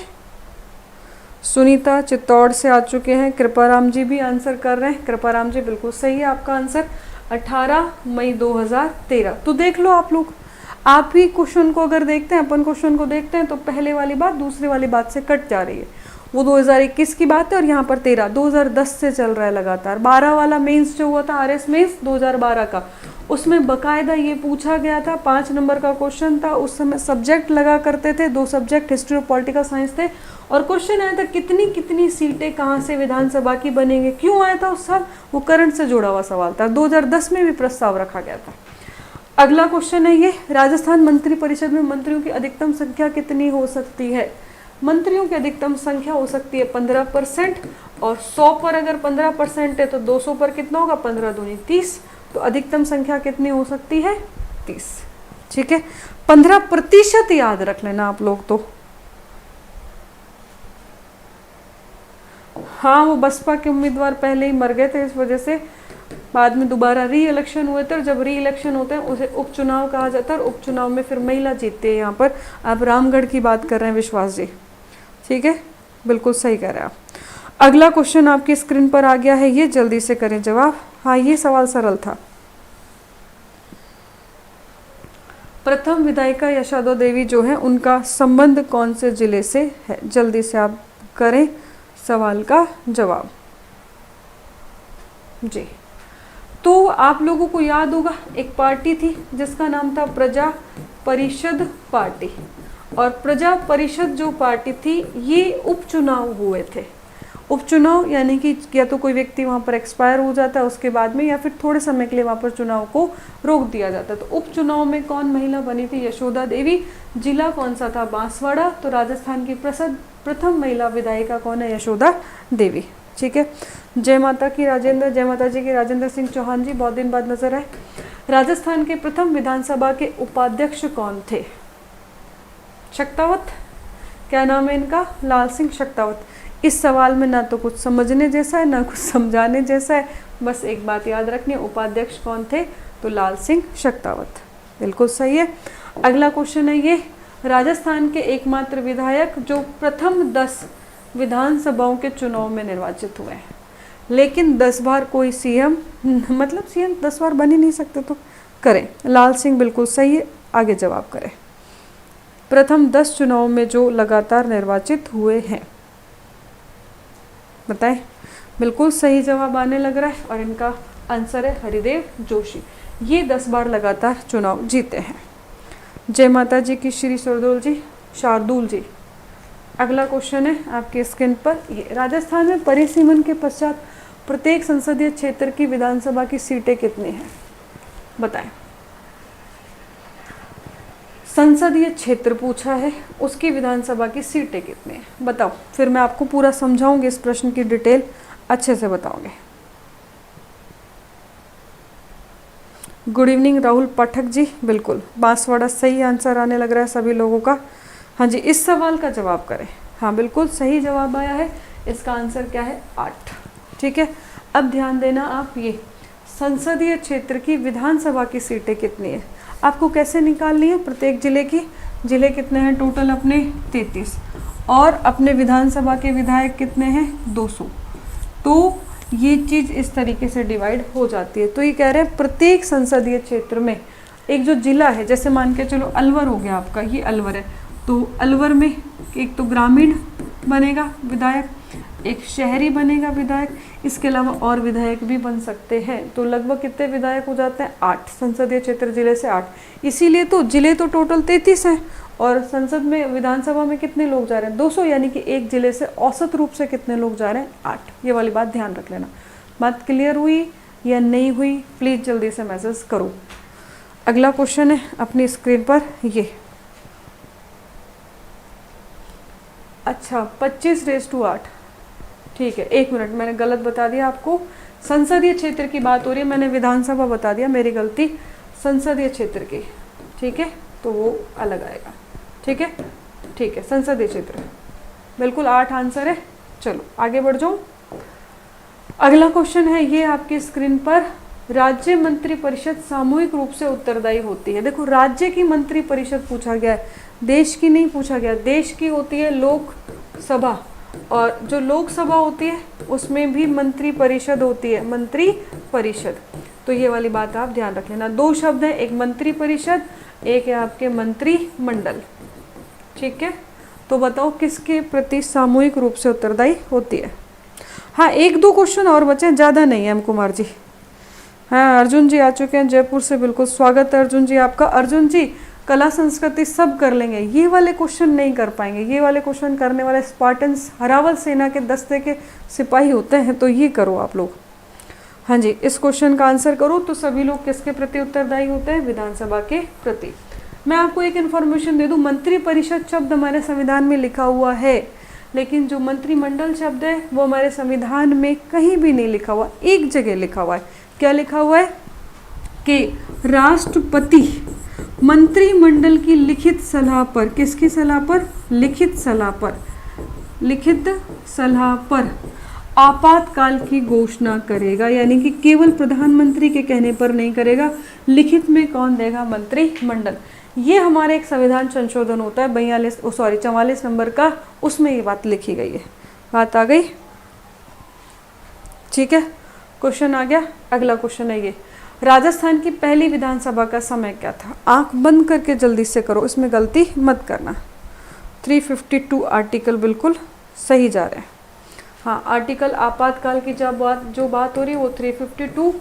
सुनीता चित्तौड़ से आ चुके हैं, कृपाराम जी भी आंसर कर रहे हैं। कृपाराम जी बिल्कुल सही है आपका आंसर, 18 मई 2013। तो देख लो आप लोग, आप ही क्वेश्चन को अगर देखते हैं, अपन क्वेश्चन को देखते हैं तो पहले वाली बात दूसरी वाली बात से कट जा रही है। वो 2021 की बात है और यहाँ पर 13, 2010 से चल रहा है लगातार। 12 वाला मेंस जो हुआ था, RS मेंस 2012 का, उसमें बकायदा ये पूछा गया था, 5 नंबर का क्वेश्चन था। उस समय सब्जेक्ट लगा करते थे, 2 सब्जेक्ट हिस्ट्री और पॉलिटिकल साइंस थे, और क्वेश्चन आया था कितनी कितनी सीटें कहाँ से विधानसभा की बनेंगे। क्यों आया था उस साल? वो करंट से जुड़ा हुआ सवाल था। 2010 में भी प्रस्ताव रखा गया था। अगला क्वेश्चन है ये, राजस्थान मंत्री परिषद में मंत्रियों की अधिकतम संख्या कितनी हो सकती है? मंत्रियों की अधिकतम संख्या हो सकती है 15%, और 100 पर अगर 15% है तो 200 पर कितना होगा? 15 दूनी 30। तो अधिकतम संख्या कितनी हो सकती है? 30। ठीक है, 15% याद रख लेना आप लोग तो। हाँ, वो बसपा के उम्मीदवार पहले ही मर गए थे, इस वजह से बाद में दोबारा री इलेक्शन हुए थे, और जब री इलेक्शन होते हैं उसे उपचुनाव कहा जाता है, और उपचुनाव में फिर महिला जीतती है। यहाँ पर आप रामगढ़ की बात कर रहे हैं विश्वास जी। ठीक है, बिल्कुल सही कह रहे हैं आप। अगला क्वेश्चन आपकी स्क्रीन पर आ गया है, ये जल्दी से करें जवाब। हाँ, ये सवाल सरल था। प्रथम विधायिका यशोदा देवी जो है, उनका संबंध कौन से जिले से है? जल्दी से आप करें सवाल का जवाब जी। तो आप लोगों को याद होगा, एक पार्टी थी जिसका नाम था प्रजा परिषद पार्टी, और प्रजा परिषद जो पार्टी थी, ये उपचुनाव हुए थे। उपचुनाव यानी कि या तो कोई व्यक्ति वहाँ पर एक्सपायर हो जाता है उसके बाद में, या फिर थोड़े समय के लिए वहाँ पर चुनाव को रोक दिया जाता है। तो उपचुनाव में कौन महिला बनी थी? यशोदा देवी। जिला कौन सा था? बांसवाड़ा। तो राजस्थान की प्रथम महिला विधायिका कौन है? यशोदा देवी। ठीक है, जय माता की राजेंद्र, जय माता जी की राजेंद्र सिंह चौहान जी, बहुत दिन बाद नजर आए। राजस्थान के प्रथम विधानसभा के उपाध्यक्ष कौन थे? शक्तावत। क्या नाम है इनका? लाल सिंह शक्तावत। इस सवाल में ना तो कुछ समझने जैसा है ना कुछ समझाने जैसा है, बस एक बात याद रखनी है, उपाध्यक्ष कौन थे? तो लाल सिंह शक्तावत, बिल्कुल सही है। अगला क्वेश्चन है ये, राजस्थान के एकमात्र विधायक जो प्रथम 10 विधानसभाओं के चुनाव में निर्वाचित हुए हैं, लेकिन 10 बार कोई सीएम, मतलब सीएम 10 बार बन ही नहीं सकते, तो करें। लाल सिंह बिल्कुल सही है, आगे जवाब करें। प्रथम 10 चुनाव में जो लगातार निर्वाचित हुए हैं, बताएं। बिल्कुल सही जवाब आने लग रहा है, और इनका आंसर है हरिदेव जोशी। ये 10 बार लगातार चुनाव जीते हैं। जय माता जी की श्री शार्दुल जी। अगला क्वेश्चन है आपके स्क्रीन पर, ये राजस्थान में परिसीमन के पश्चात प्रत्येक संसदीय क्षेत्र की विधानसभा की सीटें कितनी हैं? बताएं। संसदीय क्षेत्र पूछा है, उसकी विधानसभा की सीटें कितनी हैं बताओ। फिर मैं आपको पूरा समझाऊंगी, इस प्रश्न की डिटेल अच्छे से बताओगे। गुड इवनिंग राहुल पाठक जी, बिल्कुल बांसवाड़ा सही आंसर आने लग रहा है सभी लोगों का। हाँ जी, इस सवाल का जवाब करें। हाँ बिल्कुल सही जवाब आया है, इसका आंसर क्या है 8। ठीक है, अब ध्यान देना आप, ये संसदीय क्षेत्र की विधानसभा की सीटें कितनी है आपको कैसे निकालनी है, प्रत्येक जिले की। जिले कितने हैं टोटल अपने 33, और अपने विधानसभा के विधायक कितने हैं 200। तो ये चीज़ इस तरीके से डिवाइड हो जाती है। तो ये कह रहे हैं प्रत्येक संसदीय क्षेत्र में एक जो जिला है, जैसे मान के चलो अलवर हो गया आपका, ये अलवर है, तो अलवर में एक तो ग्रामीण बनेगा विधायक, एक शहरी बनेगा विधायक, इसके अलावा और विधायक भी बन सकते हैं। तो लगभग कितने विधायक हो जाते हैं 8, संसदीय क्षेत्र जिले से 8। इसीलिए तो जिले तो टोटल 33 हैं, और संसद में विधानसभा में कितने लोग जा रहे हैं 200, यानी कि एक जिले से औसत रूप से कितने लोग जा रहे हैं 8। ये वाली बात ध्यान रख लेना। बात क्लियर हुई या नहीं हुई, प्लीज़ जल्दी से मैसेज करो। अगला क्वेश्चन है अपनी स्क्रीन पर ये। अच्छा 25:8, ठीक है, 1 मिनट, मैंने गलत बता दिया आपको। संसदीय क्षेत्र की बात हो रही है, मैंने विधानसभा बता दिया, मेरी गलती। संसदीय क्षेत्र की, ठीक है, तो वो अलग आएगा। ठीक है, ठीक है, संसदीय क्षेत्र बिल्कुल 8 आंसर है। चलो आगे बढ़ जाओ। अगला क्वेश्चन है ये आपकी स्क्रीन पर, राज्य मंत्री परिषद सामूहिक रूप से उत्तरदायी होती है। देखो राज्य की मंत्री परिषद पूछा गया है, देश की नहीं पूछा गया। देश की होती है लोकसभा, और जो लोकसभा होती है उसमें भी मंत्री परिषद होती है, मंत्री परिषद। तो ये वाली बात आप ध्यान रख लेना। 2 शब्द हैं, एक मंत्री परिषद, एक है आपके मंत्रिमंडल। ठीक है, तो बताओ किसके प्रति सामूहिक रूप से उत्तरदायी होती है। हाँ 1-2 क्वेश्चन और बचे, ज़्यादा नहीं है। एम कुमार जी, हाँ अर्जुन जी आ चुके हैं जयपुर से, बिल्कुल स्वागत है अर्जुन जी आपका। अर्जुन जी कला संस्कृति सब कर लेंगे, ये वाले क्वेश्चन नहीं कर पाएंगे। ये वाले क्वेश्चन करने वाले स्पार्टन्स हरावल सेना के दस्ते के सिपाही होते हैं, तो ये करो आप लोग। हाँ जी, इस क्वेश्चन का आंसर करो। तो सभी लोग किसके प्रति उत्तरदायी होते हैं, विधानसभा के प्रति। मैं आपको एक इन्फॉर्मेशन दे दूं, मंत्री परिषद शब्द हमारे संविधान में लिखा हुआ है, लेकिन जो मंत्रिमंडल शब्द है वो हमारे संविधान में कहीं भी नहीं लिखा हुआ। एक जगह लिखा हुआ है, क्या लिखा हुआ है कि राष्ट्रपति मंत्रिमंडल की लिखित सलाह पर, किसकी सलाह पर, लिखित सलाह पर, लिखित सलाह पर आपातकाल की घोषणा करेगा। यानी कि केवल प्रधानमंत्री के कहने पर नहीं करेगा, लिखित में कौन देगा, मंत्रिमंडल। ये हमारे एक संविधान संशोधन होता है 44 नंबर का, उसमें ये बात लिखी गई है। बात आ गई, ठीक है, क्वेश्चन आ गया। अगला क्वेश्चन है ये, राजस्थान की पहली विधानसभा का समय क्या था। आंख बंद करके जल्दी से करो, इसमें गलती मत करना। 352 आर्टिकल बिल्कुल सही जा रहे हैं। हाँ आर्टिकल आपातकाल की जो बात हो रही है वो 352,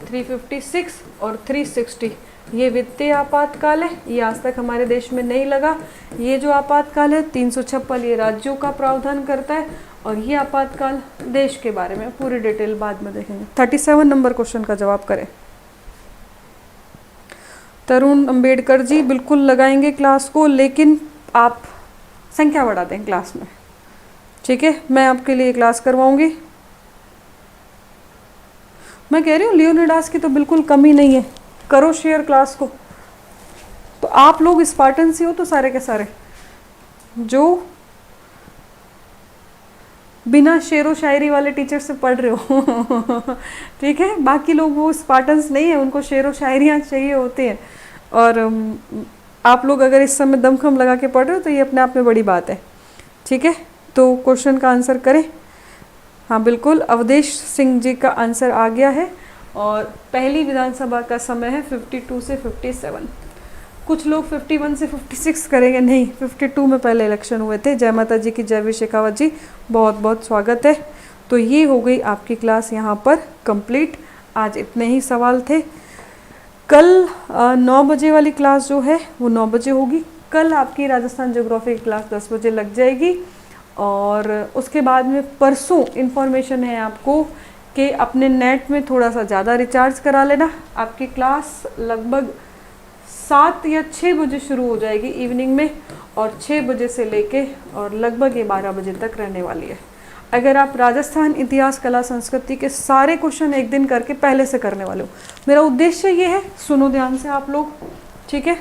356 और 360, ये वित्तीय आपातकाल है। ये आज तक हमारे देश में नहीं लगा। ये जो आपातकाल है 356 ये राज्यों का प्रावधान करता है, और ये आपातकाल देश के बारे में पूरी डिटेल बाद में देखेंगे। 37 नंबर क्वेश्चन का जवाब करें। तरुण अंबेडकर जी बिल्कुल लगाएंगे क्लास को, लेकिन आप संख्या बढ़ा दें क्लास में, ठीक है। मैं आपके लिए क्लास करवाऊंगी। मैं कह रही हूँ लियोनिडास की तो बिल्कुल कमी नहीं है, करो शेयर क्लास को। तो आप लोग स्पार्टन से हो तो सारे के सारे जो बिना शेरो शायरी वाले टीचर से पढ़ रहे हो ठीक है, बाकी लोग वो स्पार्टन्स नहीं है, उनको शेरो शायरियाँ चाहिए होती हैं। और आप लोग अगर इस समय दमखम लगा के पढ़ रहे हो तो ये अपने आप में बड़ी बात है, ठीक है। तो क्वेश्चन का आंसर करें। हाँ बिल्कुल, अवधेश सिंह जी का आंसर आ गया है। और पहली विधानसभा का समय है 52 से 57। कुछ लोग 51 से 56 करेंगे, नहीं 52 में पहले इलेक्शन हुए थे। जय माता जी की, जय वी शेखावत जी, बहुत बहुत स्वागत है। तो ये हो गई आपकी क्लास यहाँ पर कंप्लीट। आज इतने ही सवाल थे। कल 9 बजे वाली क्लास जो है वो 9 बजे होगी। कल आपकी राजस्थान ज्योग्राफी की क्लास 10 बजे लग जाएगी। और उसके बाद में परसों इन्फॉर्मेशन है आपको कि अपने नेट में थोड़ा सा ज़्यादा रिचार्ज करा लेना। आपकी क्लास लगभग 7 या 6 बजे शुरू हो जाएगी इवनिंग में, और 6 बजे से लेके और लगभग ये 12 बजे तक रहने वाली है। अगर आप राजस्थान इतिहास कला संस्कृति के सारे क्वेश्चन एक दिन करके पहले से करने वाले हो, मेरा उद्देश्य ये है, सुनो ध्यान से आप लोग, ठीक है।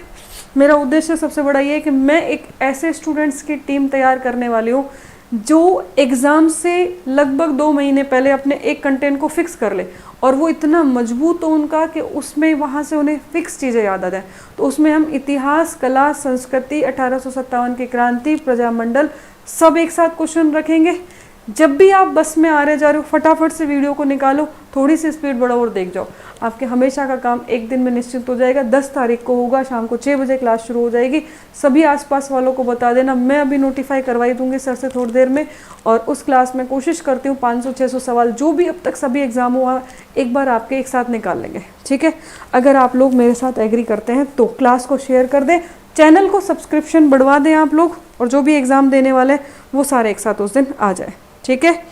मेरा उद्देश्य सबसे बड़ा ये है कि मैं एक ऐसे स्टूडेंट्स की टीम तैयार करने वाली हूँ जो एग्ज़ाम से लगभग 2 महीने पहले अपने एक कंटेंट को फिक्स कर ले, और वो इतना मजबूत हो उनका कि उसमें वहाँ से उन्हें फिक्स चीज़ें याद आ जाए। तो उसमें हम इतिहास, कला, संस्कृति, 1857 की क्रांति, प्रजामंडल, सब एक साथ क्वेश्चन रखेंगे। जब भी आप बस में आ रहे जा रहे हो, फटाफट से वीडियो को निकालो, थोड़ी सी स्पीड बढ़ाओ और देख जाओ। आपके हमेशा का काम एक दिन में निश्चित हो जाएगा। 10 तारीख को होगा, शाम को 6 बजे क्लास शुरू हो जाएगी। सभी आसपास वालों को बता देना, मैं अभी नोटिफाई करवाई दूंगी सर से थोड़ी देर में। और उस क्लास में कोशिश करती हूँ 500-600 सवाल जो भी अब तक सभी एग्जाम हुआ एक बार आपके एक साथ निकाल लेंगे, ठीक है। अगर आप लोग मेरे साथ एग्री करते हैं तो क्लास को शेयर कर दें, चैनल को सब्सक्रिप्शन बढ़वा दें आप लोग, और जो भी एग्ज़ाम देने वाले हैं वो सारे एक साथ उस दिन आ जाए, ठीक है।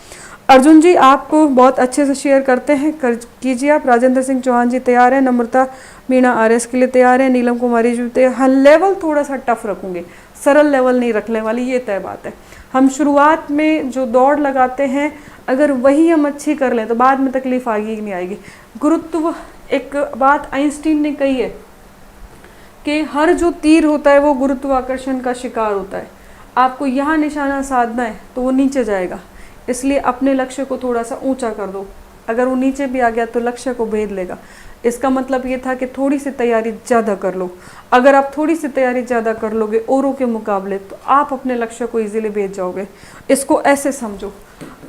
अर्जुन जी आपको बहुत अच्छे से शेयर करते हैं, कीजिए आप। राजेंद्र सिंह चौहान जी तैयार है, नम्रता मीणा आरएस के लिए तैयार है, नीलम कुमारी जी तैयार। हाँ, लेवल थोड़ा सा टफ रखूँगी, सरल लेवल नहीं रखने वाली, ये तय बात है। हम शुरुआत में जो दौड़ लगाते हैं अगर वही हम अच्छी कर लें तो बाद में तकलीफ आएगी कि नहीं आएगी। गुरुत्व, एक बात आइंस्टीन ने कही है कि हर जो तीर होता है वो गुरुत्वाकर्षण का शिकार होता है। आपको यहाँ निशाना साधना है तो वो नीचे जाएगा, इसलिए अपने लक्ष्य को थोड़ा सा ऊंचा कर दो। अगर वो नीचे भी आ गया तो लक्ष्य को भेद लेगा। इसका मतलब ये था कि थोड़ी सी तैयारी ज़्यादा कर लो। अगर आप थोड़ी सी तैयारी ज़्यादा कर लोगे औरों के मुकाबले तो आप अपने लक्ष्य को इजीली भेज जाओगे। इसको ऐसे समझो,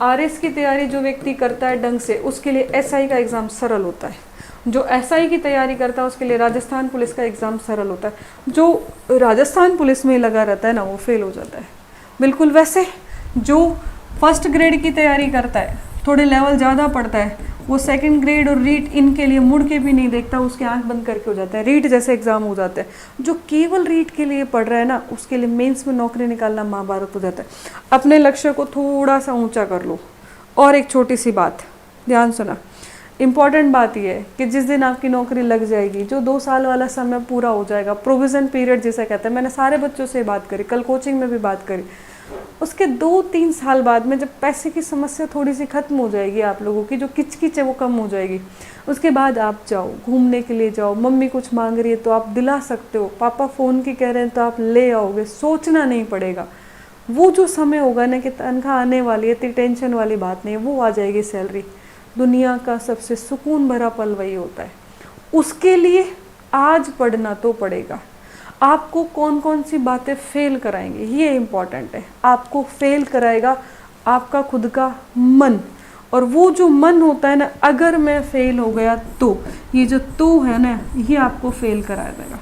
आरएस की तैयारी जो व्यक्ति करता है ढंग से, उसके लिए एसआई का एग्ज़ाम सरल होता है। जो एसआई की तैयारी करता है उसके लिए राजस्थान पुलिस का एग्ज़ाम सरल होता है। जो राजस्थान पुलिस में लगा रहता है ना, वो फेल हो जाता है। बिल्कुल वैसे जो फर्स्ट ग्रेड की तैयारी करता है, थोड़े लेवल ज़्यादा पढ़ता है, वो सेकंड ग्रेड और रीट इनके लिए मुड़ के भी नहीं देखता, उसके आंख बंद करके हो जाता है। रीट जैसे एग्जाम हो जाते हैं। जो केवल रीट के लिए पढ़ रहा है ना, उसके लिए मेंस में नौकरी निकालना महाभारत हो जाता है। अपने लक्ष्य को थोड़ा सा ऊंचा कर लो। और एक छोटी सी बात ध्यान सुना, इम्पॉर्टेंट बात यह है कि जिस दिन आपकी नौकरी लग जाएगी, जो 2 साल वाला समय पूरा हो जाएगा, प्रोविज़न पीरियड जिसे कहते हैं, मैंने सारे बच्चों से बात करी, कल कोचिंग में भी बात करी, उसके 2-3 साल बाद में जब पैसे की समस्या थोड़ी सी खत्म हो जाएगी, आप लोगों की जो किचकिच है वो कम हो जाएगी, उसके बाद आप जाओ घूमने के लिए जाओ। मम्मी कुछ मांग रही है तो आप दिला सकते हो, पापा फ़ोन की कह रहे हैं तो आप ले आओगे, सोचना नहीं पड़ेगा। वो जो समय होगा ना कि तनख्वाह आने वाली है, इतनी टेंशन वाली बात नहीं है, वो आ जाएगी सैलरी। दुनिया का सबसे सुकून भरा पल वही होता है। उसके लिए आज पढ़ना तो पड़ेगा। आपको कौन कौन सी बातें फेल कराएंगे ये इम्पॉर्टेंट है। आपको फेल कराएगा आपका खुद का मन, और वो जो मन होता है ना, अगर मैं फेल हो गया तो, ये जो तो है ना, ये आपको फेल करा देगा।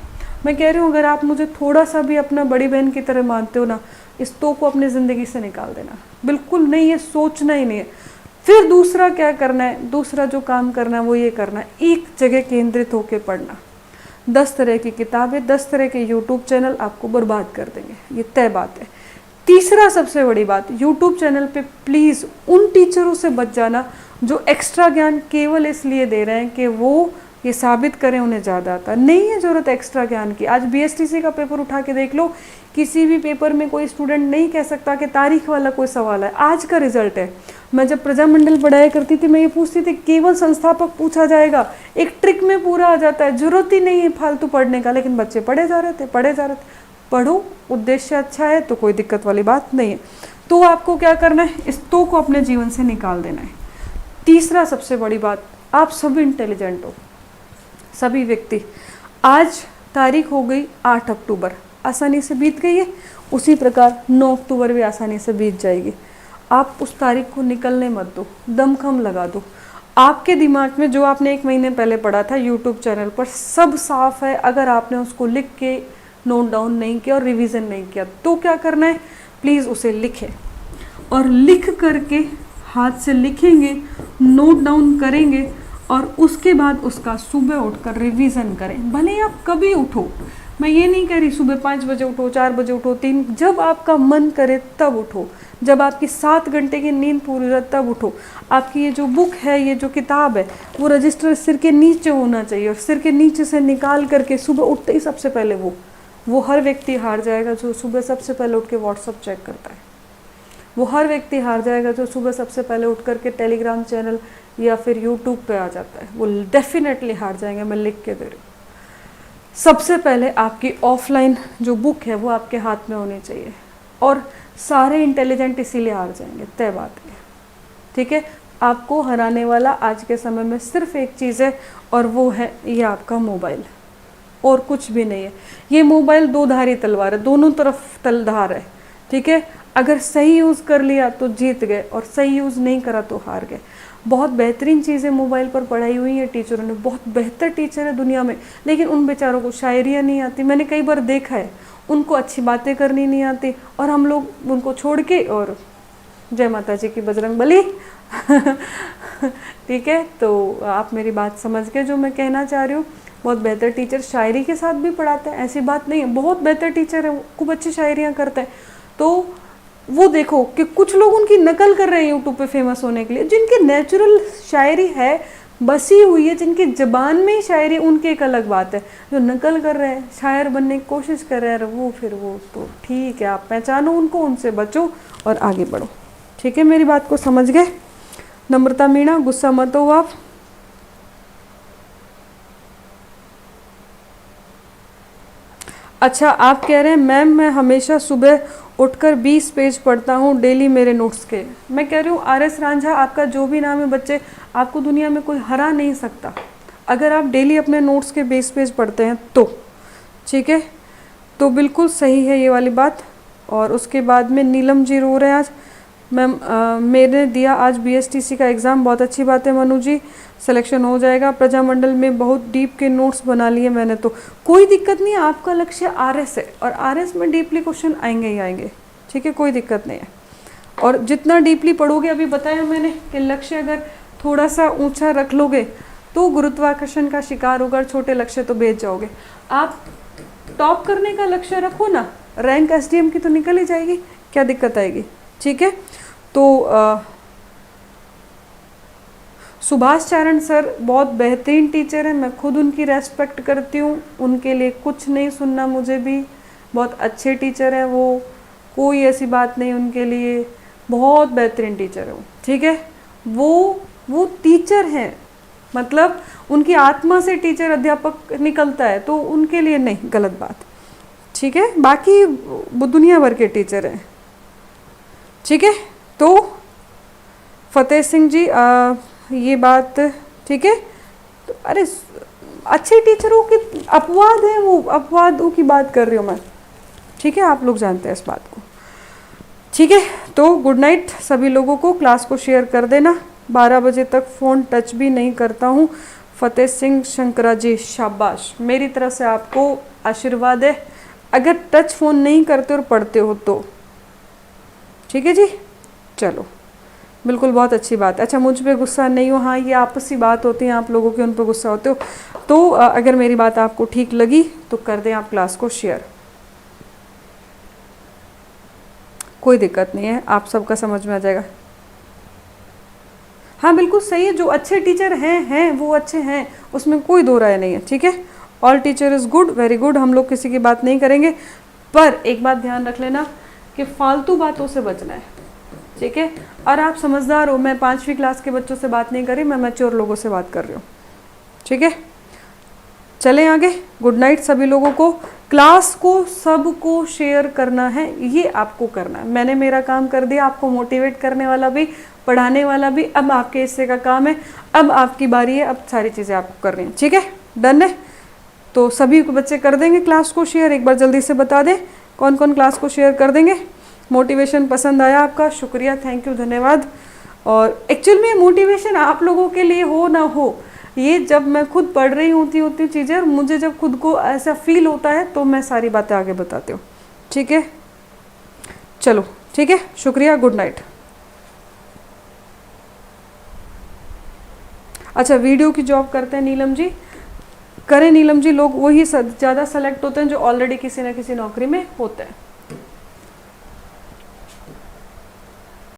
मैं कह रही हूँ अगर आप मुझे थोड़ा सा भी अपना बड़ी बहन की तरह मानते हो ना, इस तो को अपनी ज़िंदगी से निकाल देना। बिल्कुल नहीं, ये सोचना ही नहीं है। फिर दूसरा क्या करना है, दूसरा जो काम करना है वो ये करना है, एक जगह केंद्रित होकर पढ़ना। 10 तरह की किताबें, 10 तरह के यूट्यूब चैनल आपको बर्बाद कर देंगे, ये तय बात है। तीसरा सबसे बड़ी बात, यूट्यूब चैनल पे प्लीज़ उन टीचरों से बच जाना जो एक्स्ट्रा ज्ञान केवल इसलिए दे रहे हैं कि वो ये साबित करें उन्हें ज़्यादा आता। नहीं है ज़रूरत एक्स्ट्रा ज्ञान की। आज बीएसटीसी का पेपर उठा के देख लो, किसी भी पेपर में कोई स्टूडेंट नहीं कह सकता कि तारीख वाला कोई सवाल है। आज का रिजल्ट है। मैं जब प्रजामंडल पढ़ाया करती थी, मैं ये पूछती थी केवल संस्थापक पूछा जाएगा, एक ट्रिक में पूरा आ जाता है, ज़रूरत ही नहीं है फालतू पढ़ने का। लेकिन बच्चे पढ़े जा रहे थे। पढ़ो, उद्देश्य अच्छा है तो कोई दिक्कत वाली बात नहीं है। तो आपको क्या करना है, इस तो को अपने जीवन से निकाल देना है। तीसरा सबसे बड़ी बात, आप सभी इंटेलिजेंट हो, सभी व्यक्ति। आज तारीख हो गई 8 अक्टूबर, आसानी से बीत गई है। उसी प्रकार 9 अक्टूबर भी आसानी से बीत जाएगी। आप उस तारीख को निकलने मत दो, दमखम लगा दो। आपके दिमाग में जो आपने 1 महीने पहले पढ़ा था यूट्यूब चैनल पर, सब साफ है। अगर आपने उसको लिख के नोट डाउन नहीं किया और रिवीजन नहीं किया तो क्या करना है, प्लीज़ उसे लिखें, और लिख करके हाथ से लिखेंगे, नोट डाउन करेंगे, और उसके बाद उसका सुबह उठकर रिवीजन करें। भले ही आप कभी उठो, मैं ये नहीं कह रही सुबह 5 बजे उठो, 4 बजे उठो, 3, जब आपका मन करे तब उठो। जब आपकी 7 घंटे की नींद पूरी हो तब उठो। आपकी ये जो बुक है, ये जो किताब है, वो रजिस्टर सिर के नीचे होना चाहिए, और सिर के नीचे से निकाल करके सुबह उठते ही सबसे पहले वो हर व्यक्ति हार जाएगा जो सुबह सबसे पहले उठ के व्हाट्सअप चेक करता है। वो हर व्यक्ति हार जाएगा जो सुबह सबसे पहले उठ करके टेलीग्राम चैनल या फिर यूट्यूब पे आ जाता है, वो डेफिनेटली हार जाएंगे, मैं लिख के दे रही हूँ। सबसे पहले आपकी ऑफलाइन जो बुक है वो आपके हाथ में होनी चाहिए, और सारे इंटेलिजेंट इसीलिए हार जाएंगे, तय बात है। ठीक है, आपको हराने वाला आज के समय में सिर्फ एक चीज़ है, और वो है ये आपका मोबाइल, और कुछ भी नहीं है। ये मोबाइल दो धारी तलवार है, दोनों तरफ तलधार है। ठीक है, अगर सही यूज़ कर लिया तो जीत गए, और सही यूज़ नहीं करा तो हार गए। बहुत बेहतरीन चीज़ें मोबाइल पर पढ़ाई हुई है टीचरों ने, बहुत बेहतर टीचर है दुनिया में, लेकिन उन बेचारों को शायरियाँ नहीं आती। मैंने कई बार देखा है, उनको अच्छी बातें करनी नहीं आती, और हम लोग उनको छोड़ के और जय माता जी की बजरंग बली। ठीक है, तो आप मेरी बात समझ के जो मैं कहना चाह रही हूँ, बहुत बेहतर टीचर शायरी के साथ भी पढ़ाते हैं, ऐसी बात नहीं है, बहुत बेहतर टीचर है, खूब अच्छी शायरियाँ करते हैं। तो वो देखो कि कुछ लोग उनकी नकल कर रहे हैं यूट्यूब पे फेमस होने के लिए, जिनकी नेचुरल शायरी है, बसी हुई है, जिनकी ज़बान में ही शायरी, उनकी एक अलग बात है। जो नकल कर रहे हैं, शायर बनने की कोशिश कर रहे हैं, वो फिर वो तो ठीक है, आप पहचानो उनको, उनसे बचो और आगे बढ़ो। ठीक है, मेरी बात को समझ गए? नम्रता मीणा, गुस्सा मत हो आप। अच्छा, आप कह रहे हैं मैम मैं हमेशा सुबह उठकर 20 पेज पढ़ता हूँ डेली मेरे नोट्स के। मैं कह रही हूँ RS रांझा, आपका जो भी नाम है बच्चे, आपको दुनिया में कोई हरा नहीं सकता अगर आप डेली अपने नोट्स के 20 पेज पढ़ते हैं तो। ठीक है, तो बिल्कुल सही है ये वाली बात। और उसके बाद में नीलम जी रो रहे हैं आज, मैम मैंने दिया आज BSTC का एग्ज़ाम, बहुत अच्छी बात है मनु जी, सिलेक्शन हो जाएगा। प्रजामंडल में बहुत डीप के नोट्स बना लिए मैंने, तो कोई दिक्कत नहीं है, आपका लक्ष्य RS है, और RS में डीपली क्वेश्चन आएंगे ही आएंगे। ठीक है, कोई दिक्कत नहीं है। और जितना डीपली पढ़ोगे, अभी बताया मैंने कि लक्ष्य अगर थोड़ा सा ऊंचा रख लोगे तो गुरुत्वाकर्षण का शिकार होकर छोटे लक्ष्य तो भेज जाओगे। आप टॉप करने का लक्ष्य रखो ना, रैंक SDM की तो निकल ही जाएगी, क्या दिक्कत आएगी। ठीक है, तो सुभाष चारण सर बहुत बेहतरीन टीचर है, मैं खुद उनकी रेस्पेक्ट करती हूँ, उनके लिए कुछ नहीं सुनना मुझे भी, बहुत अच्छे टीचर हैं वो, कोई ऐसी बात नहीं उनके लिए, बहुत बेहतरीन टीचर है वो। ठीक है, वो टीचर हैं, मतलब उनकी आत्मा से टीचर अध्यापक निकलता है, तो उनके लिए नहीं गलत बात। ठीक है, बाकी वो दुनिया भर के टीचर हैं। ठीक है, तो फतेह सिंह जी ये बात ठीक है, तो अरे अच्छे टीचरों की अपवाद है, वो अपवादों की बात कर रही हूँ मैं। ठीक है, आप लोग जानते हैं इस बात को। ठीक है, तो गुड नाइट सभी लोगों को, क्लास को शेयर कर देना। 12 बजे तक फ़ोन टच भी नहीं करता हूँ। फतेह सिंह शंकरा जी, शाबाश, मेरी तरफ से आपको आशीर्वाद है, अगर टच फ़ोन नहीं करते और पढ़ते हो तो। ठीक है जी, चलो बिल्कुल, बहुत अच्छी बात। अच्छा, मुझ पे गुस्सा नहीं हो, हाँ ये आपसी बात होती है, आप लोगों के उन पर गुस्सा होते हो, तो अगर मेरी बात आपको ठीक लगी तो कर दें आप क्लास को शेयर, कोई दिक्कत नहीं है, आप सबका समझ में आ जाएगा। हाँ बिल्कुल सही है, जो अच्छे टीचर हैं वो अच्छे हैं, उसमें कोई दो राय नहीं है। ठीक है, all teacher is good, very good, हम लोग किसी की बात नहीं करेंगे, पर एक बात ध्यान रख लेना कि फालतू बातों से बचना है। ठीक है, और आप समझदार हो, मैं 5वीं क्लास के बच्चों से बात नहीं कर रही, मैं मैच्योर लोगों से बात कर रही हूँ। ठीक है, चलें आगे। गुड नाइट सभी लोगों को। क्लास को सबको शेयर करना है, ये आपको करना है। मैंने मेरा काम कर दिया, आपको मोटिवेट करने वाला भी, पढ़ाने वाला भी, अब आपके हिस्से का काम है, अब आपकी बारी है, अब सारी चीज़ें आपको करनी है। ठीक है, डन है, तो सभी बच्चे कर देंगे क्लास को शेयर। एक बार जल्दी से बता दें कौन कौन क्लास को शेयर कर देंगे। मोटिवेशन पसंद आया आपका, शुक्रिया, थैंक यू, धन्यवाद। और एक्चुअल में मोटिवेशन आप लोगों के लिए हो ना हो, ये जब मैं खुद पढ़ रही होती चीज़ें, और मुझे जब खुद को ऐसा फील होता है तो मैं सारी बातें आगे बताती हूँ। ठीक है, चलो ठीक है, शुक्रिया, गुड नाइट। अच्छा, वीडियो की जॉब करते हैं नीलम जी, करें नीलम जी, लोग वही ज़्यादा सेलेक्ट होते हैं जो ऑलरेडी किसी न किसी नौकरी में होते हैं।